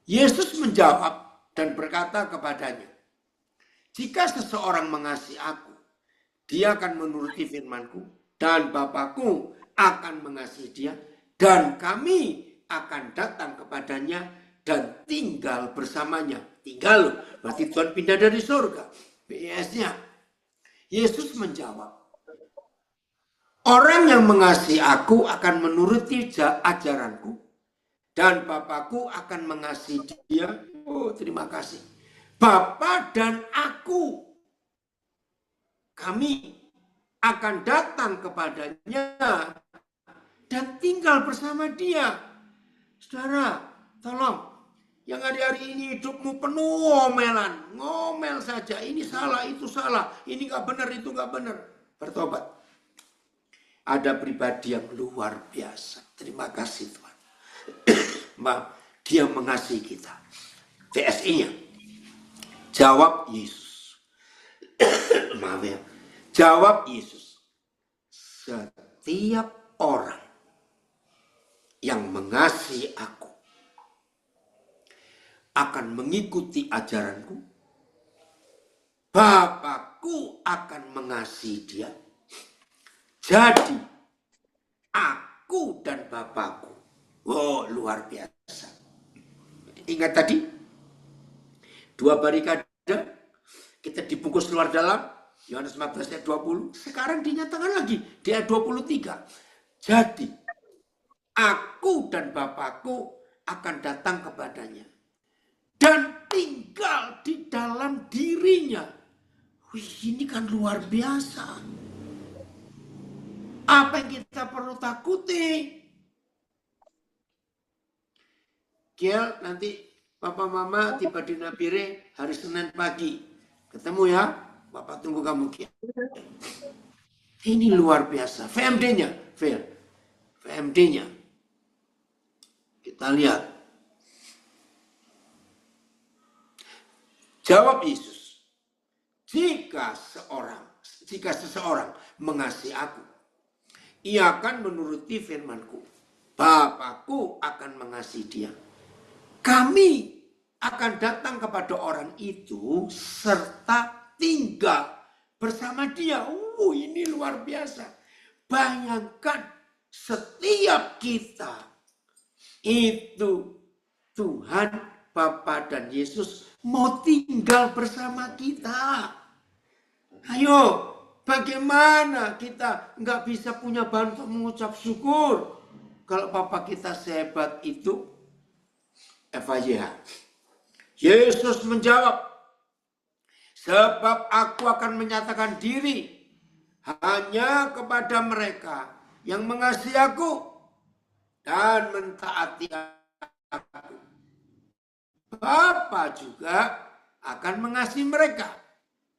Yesus menjawab dan berkata kepadanya, jika seseorang mengasihi aku, dia akan menuruti firman-Ku, dan Bapakku akan mengasihi dia, dan kami akan datang kepadanya dan tinggal bersamanya. Tinggal, berarti Tuhan pindah dari surga. PS-nya. Yesus menjawab, orang yang mengasihi aku akan menuruti ajaranku, dan Bapakku akan mengasihi dia. Oh, terima kasih. Bapa dan aku, kami akan datang kepadanya dan tinggal bersama dia. Saudara, tolong, yang hari-hari ini hidupmu penuh omelan, ngomel saja, ini salah, itu salah, ini nggak benar, itu nggak benar. Bertobat. Ada pribadi yang luar biasa. Terima kasih Tuhan. Dia mengasihi kita. TSI-nya. Jawab Yesus. Maaf ya. Jawab Yesus. Setiap orang yang mengasihi aku akan mengikuti ajaranku. Bapakku akan mengasihi dia. Jadi aku dan Bapakku. Oh, luar biasa. Ingat tadi? 2 barikade kita dibungkus luar dalam. Yohanes 14 ayat 20. Sekarang dinyatakan lagi di ayat 23. Jadi aku dan Bapakku akan datang kepadanya dan tinggal di dalam dirinya. Wih, ini kan luar biasa. Apa yang kita perlu takuti? Kiel, nanti Papa Mama tiba di Nabire hari Senin pagi. Ketemu ya, Bapak tunggu kamu Kiel. Ini luar biasa. VMD-nya, VMD-nya. Kita lihat. Jawab Yesus. Jika seseorang mengasihi aku, ia akan menuruti firman-Ku. Bapakku akan mengasihi dia. Kami akan datang kepada orang itu serta tinggal bersama dia. Ini luar biasa. Bayangkan setiap kita itu Tuhan, Bapa dan Yesus mau tinggal bersama kita. Ayo, bagaimana kita nggak bisa punya bahan untuk mengucap syukur kalau Bapa kita sehebat itu? FYH. Yesus menjawab, sebab aku akan menyatakan diri hanya kepada mereka yang mengasihi aku dan mentaati aku. Bapa juga akan mengasihi mereka.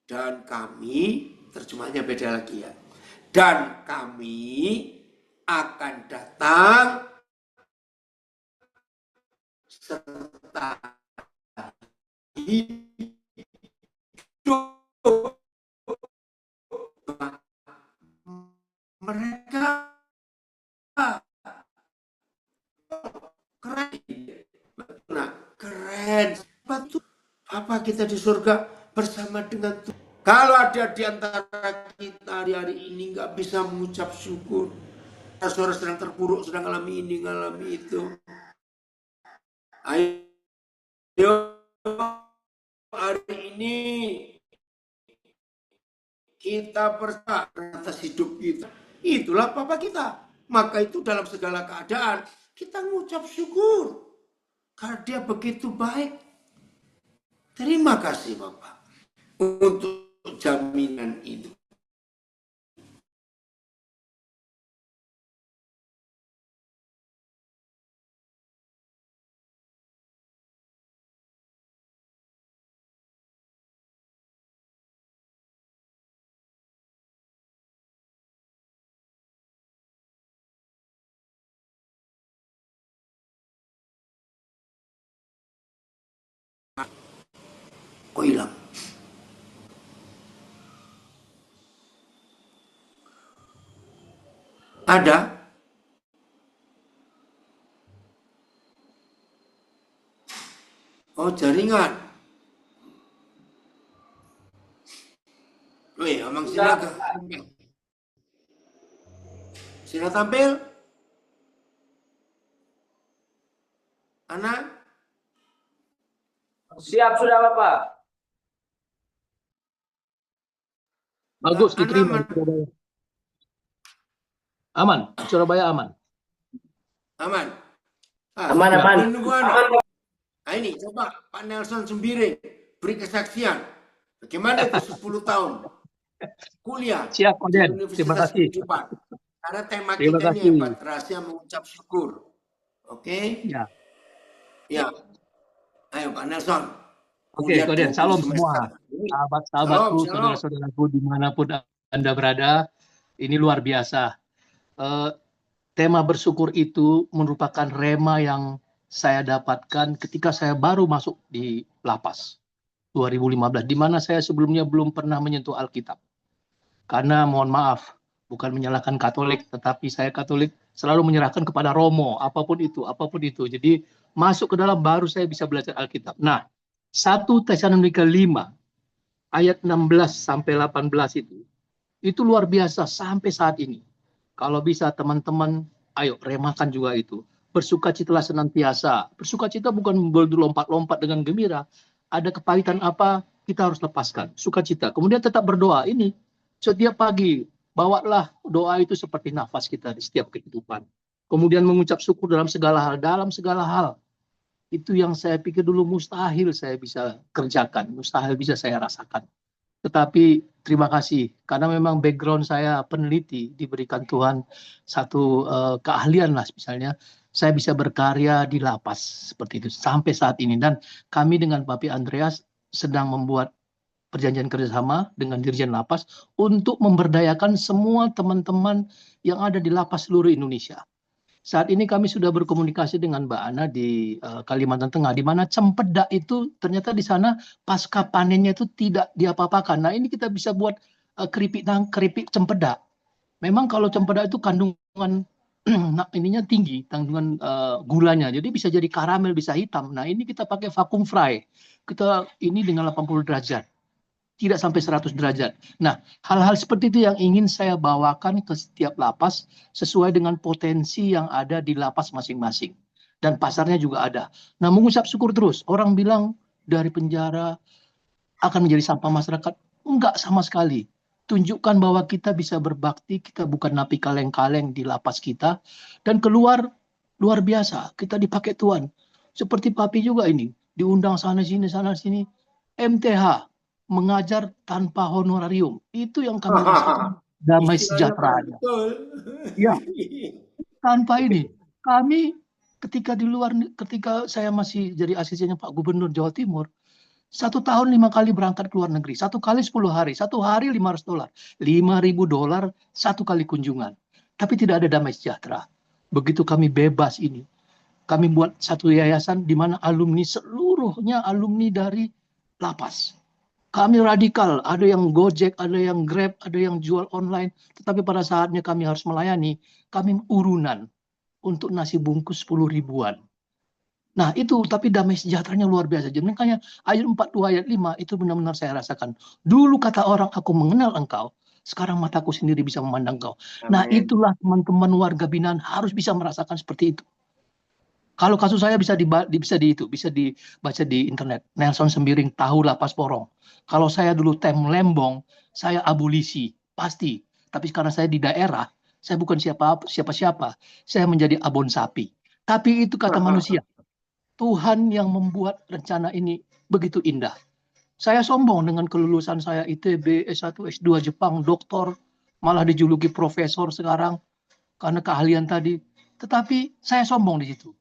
Dan kami, terjemahnya beda lagi ya. Dan kami akan datang serta hidup mereka. Keren. Nah, keren. Betul. Apa kita di surga bersama dengan Tuhan? Kalau ada di antara kita hari ini nggak bisa mengucap syukur, saudara sedang terpuruk, sedang ngalami ini, ngalami itu. Ayo hari ini kita bersama atas hidup kita. Itulah Bapa kita. Maka itu dalam segala keadaan kita mengucap syukur karena Dia begitu baik. Terima kasih Bapak untuk jaminan itu. Kok hilang? Ada? Oh, jaringan. Wih, Amang silakan. Sila tampil. Anak? Siap sudah Bapak. Bagus, diterima. Aman, Surabaya aman. Aman. Aman. Nah ini coba Pak Nelson Sembiring beri kesaksian. Bagaimana itu 10 tahun kuliah Siap, Koden. di Terima Universitas kasih. Kehidupan. Karena tema Terima kita kasih. ini hebat, rahasia mengucap syukur. Oke? Ya. Ya. Ayo Pak Nelson. Oke, Kuliah Koden. 20 Salam semester. semua. Sahabat-sahabatku, Shalom. saudara-saudaraku dimanapun Anda berada. Ini luar biasa. Tema bersyukur itu merupakan rema yang saya dapatkan ketika saya baru masuk di lapas. 2015, di mana saya sebelumnya belum pernah menyentuh Alkitab. Karena mohon maaf, bukan menyalahkan Katolik, tetapi saya Katolik selalu menyerahkan kepada Romo, apapun itu, apapun itu. Jadi masuk ke dalam baru saya bisa belajar Alkitab. Nah, 1 Tesalonika 5 ayat 16 sampai 18 itu luar biasa sampai saat ini. Kalau bisa teman-teman, ayo remakan juga itu. Bersukacitalah senantiasa. Bersukacita bukan berlompat-lompat dengan gembira. Ada kepahitan apa, kita harus lepaskan. Sukacita. Kemudian tetap berdoa. Ini setiap pagi, bawalah doa itu seperti nafas kita di setiap kehidupan. Kemudian mengucap syukur dalam segala hal. Dalam segala hal. Itu yang saya pikir dulu mustahil saya bisa kerjakan. Mustahil bisa saya rasakan. Tetapi terima kasih, karena memang background saya peneliti, diberikan Tuhan satu keahlian lah, misalnya saya bisa berkarya di lapas seperti itu sampai saat ini. Dan kami dengan Papi Andreas sedang membuat perjanjian kerjasama dengan Dirjen Lapas untuk memberdayakan semua teman-teman yang ada di lapas seluruh Indonesia. Saat ini kami sudah berkomunikasi dengan Mbak Ana di Kalimantan Tengah, di mana cempedak itu ternyata di sana pasca panennya itu tidak diapa-apakan. Nah ini kita bisa buat keripik cempedak. Memang kalau cempedak itu kandungan ininya tinggi, kandungan gulanya, jadi bisa jadi karamel, bisa hitam. Nah ini kita pakai vacuum fry, kita ini dengan 80 derajat. Tidak sampai 100 derajat. Nah, hal-hal seperti itu yang ingin saya bawakan ke setiap lapas sesuai dengan potensi yang ada di lapas masing-masing. Dan pasarnya juga ada. Nah, mengucap syukur terus. Orang bilang dari penjara akan menjadi sampah masyarakat. Enggak sama sekali. Tunjukkan bahwa kita bisa berbakti, kita bukan napi kaleng-kaleng di lapas kita. Dan keluar luar biasa. Kita dipakai Tuhan. Seperti Papi juga ini. Diundang sana-sini, sana-sini. MTH. Mengajar tanpa honorarium, itu yang kami rasakan damai sejahteranya. Ya, tanpa ini kami ketika di luar, ketika saya masih jadi asistennya Pak Gubernur Jawa Timur, 1 tahun 5 kali berangkat ke luar negeri, 1 kali 10 hari, 1 hari $500, $5.000 1 kali kunjungan, tapi tidak ada damai sejahtera. Begitu kami bebas ini, kami buat satu yayasan di mana alumni seluruhnya alumni dari lapas. Kami radikal, ada yang Gojek, ada yang Grab, ada yang jual online. Tetapi pada saatnya kami harus melayani, kami urunan untuk nasi bungkus 10 ribuan. Nah itu, tapi damai sejahteranya luar biasa. Jadi makanya ayat 42, ayat 5 itu benar-benar saya rasakan. Dulu kata orang, aku mengenal engkau. Sekarang mataku sendiri bisa memandang engkau. Nah itulah teman-teman warga binaan harus bisa merasakan seperti itu. Kalau kasus saya bisa dibaca di internet. Nelson Sembiring tahu lapas Porong. Kalau saya dulu tem Lembong, saya abolisi, pasti. Tapi karena saya di daerah, saya bukan siapa-siapa. Saya menjadi abon sapi. Tapi itu kata manusia. Tuhan yang membuat rencana ini begitu indah. Saya sombong dengan kelulusan saya ITB, S1, S2, Jepang, doktor, malah dijuluki profesor sekarang karena keahlian tadi. Tetapi saya sombong di situ.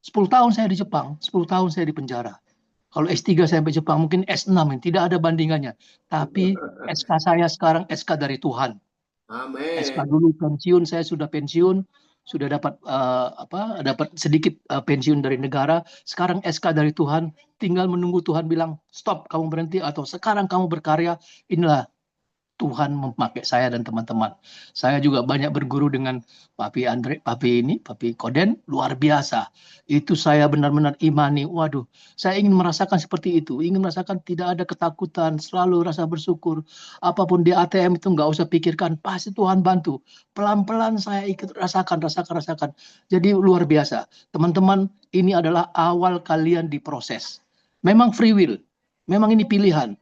10 tahun saya di Jepang, 10 tahun saya di penjara. Kalau S3 saya sampai Jepang, mungkin S6, tidak ada bandingannya. Tapi SK saya sekarang SK dari Tuhan. Amin. SK dulu pensiun, saya sudah pensiun, sudah dapat dapat sedikit pensiun dari negara. Sekarang SK dari Tuhan, tinggal menunggu Tuhan bilang, stop, kamu berhenti, atau sekarang kamu berkarya. Inilah Tuhan memakai saya dan teman-teman. Saya juga banyak berguru dengan Papi Koden, luar biasa. Itu saya benar-benar imani. Waduh, saya ingin merasakan seperti itu. Ingin merasakan tidak ada ketakutan, selalu rasa bersyukur. Apapun di ATM itu nggak usah pikirkan, pasti Tuhan bantu. Pelan-pelan saya ikut rasakan. Jadi luar biasa. Teman-teman, ini adalah awal kalian diproses. Memang free will, memang ini pilihan.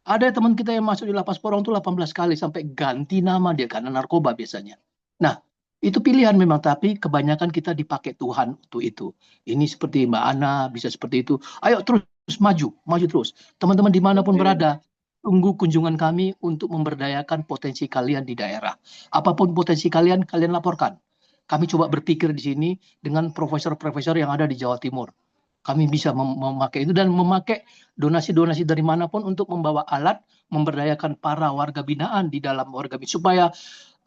Ada teman kita yang masuk di lapas Porong itu 18 kali sampai ganti nama dia karena narkoba biasanya. Nah, itu pilihan memang, tapi kebanyakan kita dipakai Tuhan untuk itu. Ini seperti Mbak Ana, bisa seperti itu. Ayo terus maju terus. Teman-teman dimanapun berada, tunggu kunjungan kami untuk memberdayakan potensi kalian di daerah. Apapun potensi kalian laporkan. Kami coba berpikir di sini dengan profesor-profesor yang ada di Jawa Timur. Kami bisa memakai itu dan memakai donasi-donasi dari manapun untuk membawa alat memberdayakan para warga binaan di dalam warga binaan supaya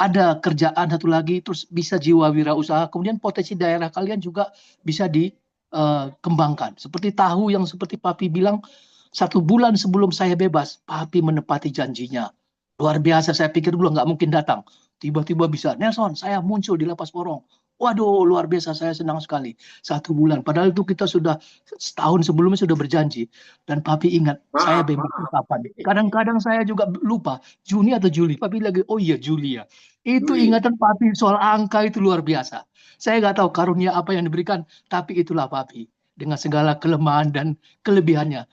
ada kerjaan satu lagi, terus bisa jiwa wirausaha, kemudian potensi daerah kalian juga bisa dikembangkan. Seperti tahu yang seperti Papi bilang, 1 bulan sebelum saya bebas, Papi menepati janjinya. Luar biasa, saya pikir dulu nggak mungkin datang. Tiba-tiba bisa, Nelson, saya muncul di Lapas Porong. Waduh, luar biasa, saya senang sekali. 1 bulan, padahal itu kita sudah setahun sebelumnya sudah berjanji. Dan Papi ingat, saya bebas kapan. Kadang-kadang saya juga lupa, Juni atau Juli. Papi lagi, oh iya Juli ya. Itu Juli. ingatan Papi soal angka itu luar biasa. Saya nggak tahu karunia apa yang diberikan, tapi itulah Papi. Dengan segala kelemahan dan kelebihannya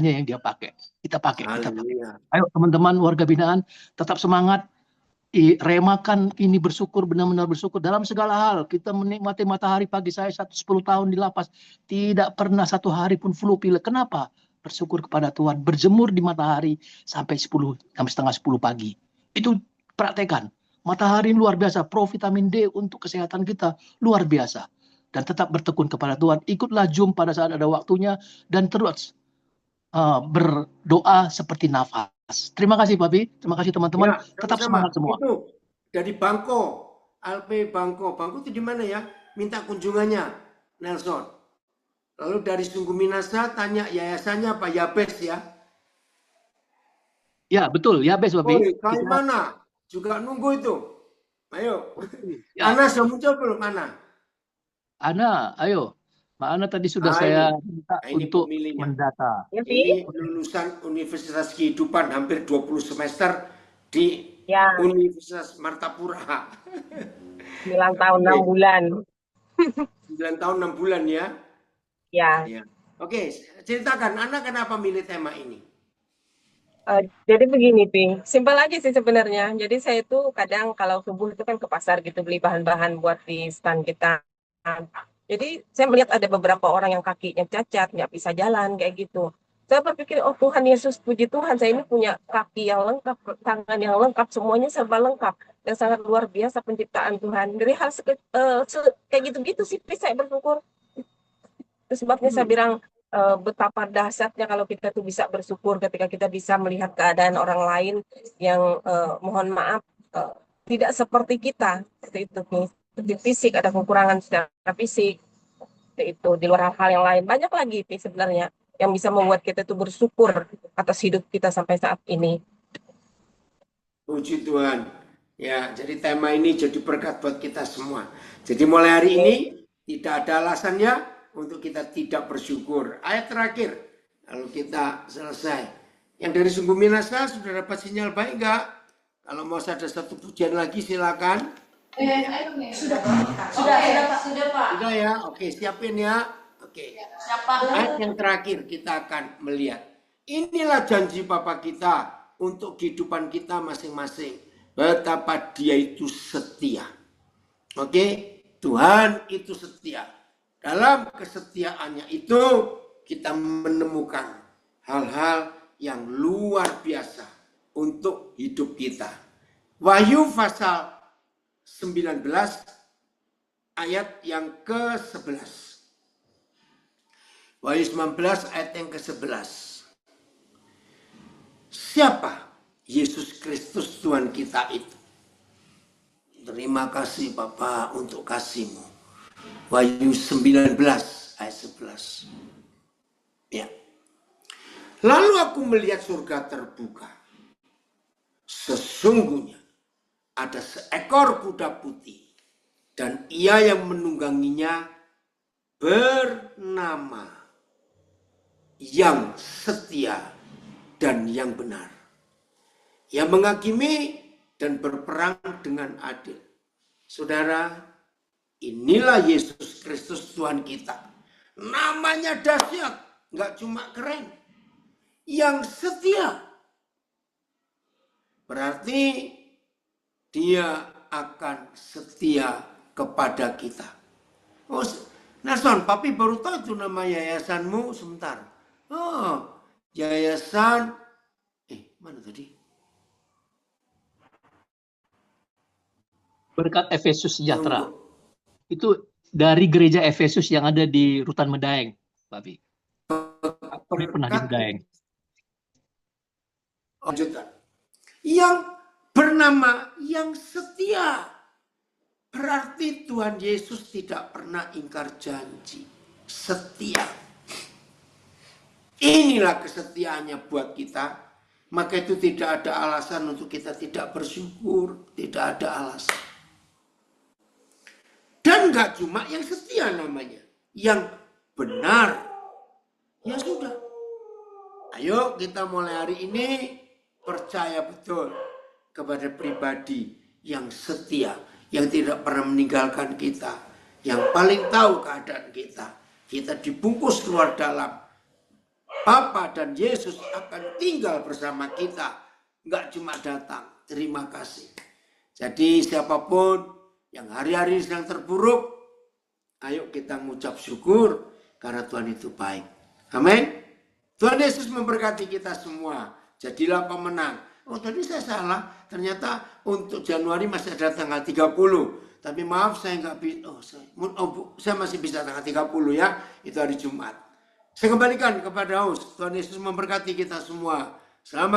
yang dia pakai. Kita pakai. Haleluya. Ayo teman-teman warga binaan, tetap semangat. Remakan ini bersyukur, benar-benar bersyukur dalam segala hal. Kita menikmati matahari pagi, saya 10 tahun di lapas. Tidak pernah 1 hari pun flu pilek. Kenapa? Bersyukur kepada Tuhan. Berjemur di matahari sampai setengah 10 pagi. Itu praktekan. Matahari luar biasa. Provitamin D untuk kesehatan kita luar biasa. Dan tetap bertekun kepada Tuhan. Ikutlah Zoom pada saat ada waktunya. Dan terus berdoa seperti nafas. Terima kasih Papi, terima kasih teman-teman. Ya, tetap sama-sama. semangat semua. Itu dari Bangko, Alpe Bangko. Bangko itu di mana ya? Minta kunjungannya, Nelson. Lalu dari Sungguh Minasa tanya yayasannya Pak Yabes ya. Ya betul, Yabes Papi. Kayak mana? Juga nunggu itu. Ayo. Ya. Ana sudah muncul belum Ana? Ana, ayo. Mbak Ana tadi sudah saya minta untuk mendata. Ini lulusan Universitas Kehidupan hampir 20 semester di Universitas Martapura. 9 tahun 6 bulan. 9 tahun 6 bulan ya? Ya. Oke, ceritakan Ana kenapa milih tema ini? Jadi begini, Pi. Simpel aja sih sebenarnya. Jadi saya itu kadang kalau subuh itu kan ke pasar gitu beli bahan-bahan buat di stand kita. Jadi saya melihat ada beberapa orang yang kakinya cacat, nggak bisa jalan kayak gitu. Saya berpikir, oh Tuhan Yesus, puji Tuhan, saya ini punya kaki yang lengkap, tangan yang lengkap, semuanya serba lengkap. Dan sangat luar biasa penciptaan Tuhan. Dari hal kayak gitu-gitu sih, saya bersyukur. Itu sebabnya saya bilang, betapa dahsyatnya kalau kita tuh bisa bersyukur ketika kita bisa melihat keadaan orang lain yang mohon maaf tidak seperti kita. Seperti itu nih. Seperti fisik, ada kekurangan secara fisik, itu di luar hal-hal yang lain banyak lagi sebenarnya yang bisa membuat kita tuh bersyukur atas hidup kita sampai saat ini. Puji Tuhan. Ya, jadi tema ini jadi berkat buat kita semua. Jadi mulai hari ini tidak ada alasannya untuk kita tidak bersyukur. Ayat terakhir, lalu kita selesai. Yang dari Sungguh Minasa sudah dapat sinyal baik enggak? Kalau mau ada satu pujian lagi silakan. Sudah Pak. Sudah ya, oke siapin ya. Oke. Ayat yang terakhir kita akan melihat. Inilah janji Bapa kita untuk kehidupan kita masing-masing. Betapa Dia itu setia. Oke, Tuhan itu setia. Dalam kesetiaannya itu kita menemukan hal-hal yang luar biasa untuk hidup kita. Wahyu pasal 19 ayat yang ke-11. Wahyu 19 ayat yang ke-11. Siapa Yesus Kristus Tuhan kita itu? Terima kasih Bapa untuk kasih-Mu. Wahyu 19 ayat 11. Ya. Lalu aku melihat surga terbuka. Sesungguhnya ada seekor kuda putih dan ia yang menungganginya bernama yang setia dan yang benar. Ia menghakimi dan berperang dengan adil. Saudara, inilah Yesus Kristus Tuhan kita. Namanya dahsyat, nggak cuma keren. Yang setia. Berarti Dia akan setia kepada kita. Oh, Nelson, Papi baru tahu itu nama yayasanmu sebentar. Oh, yayasan, mana tadi? Berkat Efesus Sejahtera. Itu dari gereja Efesus yang ada di Rutan Medaeng, Papi. Papi pernah di Medaeng. Yang bernama yang setia. Berarti Tuhan Yesus tidak pernah ingkar janji. Setia. Inilah kesetiaannya buat kita. Maka itu tidak ada alasan untuk kita tidak bersyukur. Tidak ada alasan. Dan gak cuma yang setia namanya. Yang benar. Ya sudah. Ayo kita mulai hari ini percaya betul kepada pribadi yang setia. Yang tidak pernah meninggalkan kita. Yang paling tahu keadaan kita. Kita dibungkus keluar dalam. Bapa dan Yesus akan tinggal bersama kita. Enggak cuma datang. Terima kasih. Jadi siapapun yang hari-hari sedang terpuruk, ayo kita mengucap syukur karena Tuhan itu baik. Amin. Tuhan Yesus memberkati kita semua. Jadilah pemenang. Oh tadi saya salah. Ternyata untuk Januari masih ada tanggal 30. Tapi maaf saya nggak bisa. Saya masih bisa tanggal 30 ya. Itu hari Jumat. Saya kembalikan kepada host. Tuhan Yesus memberkati kita semua. Selamat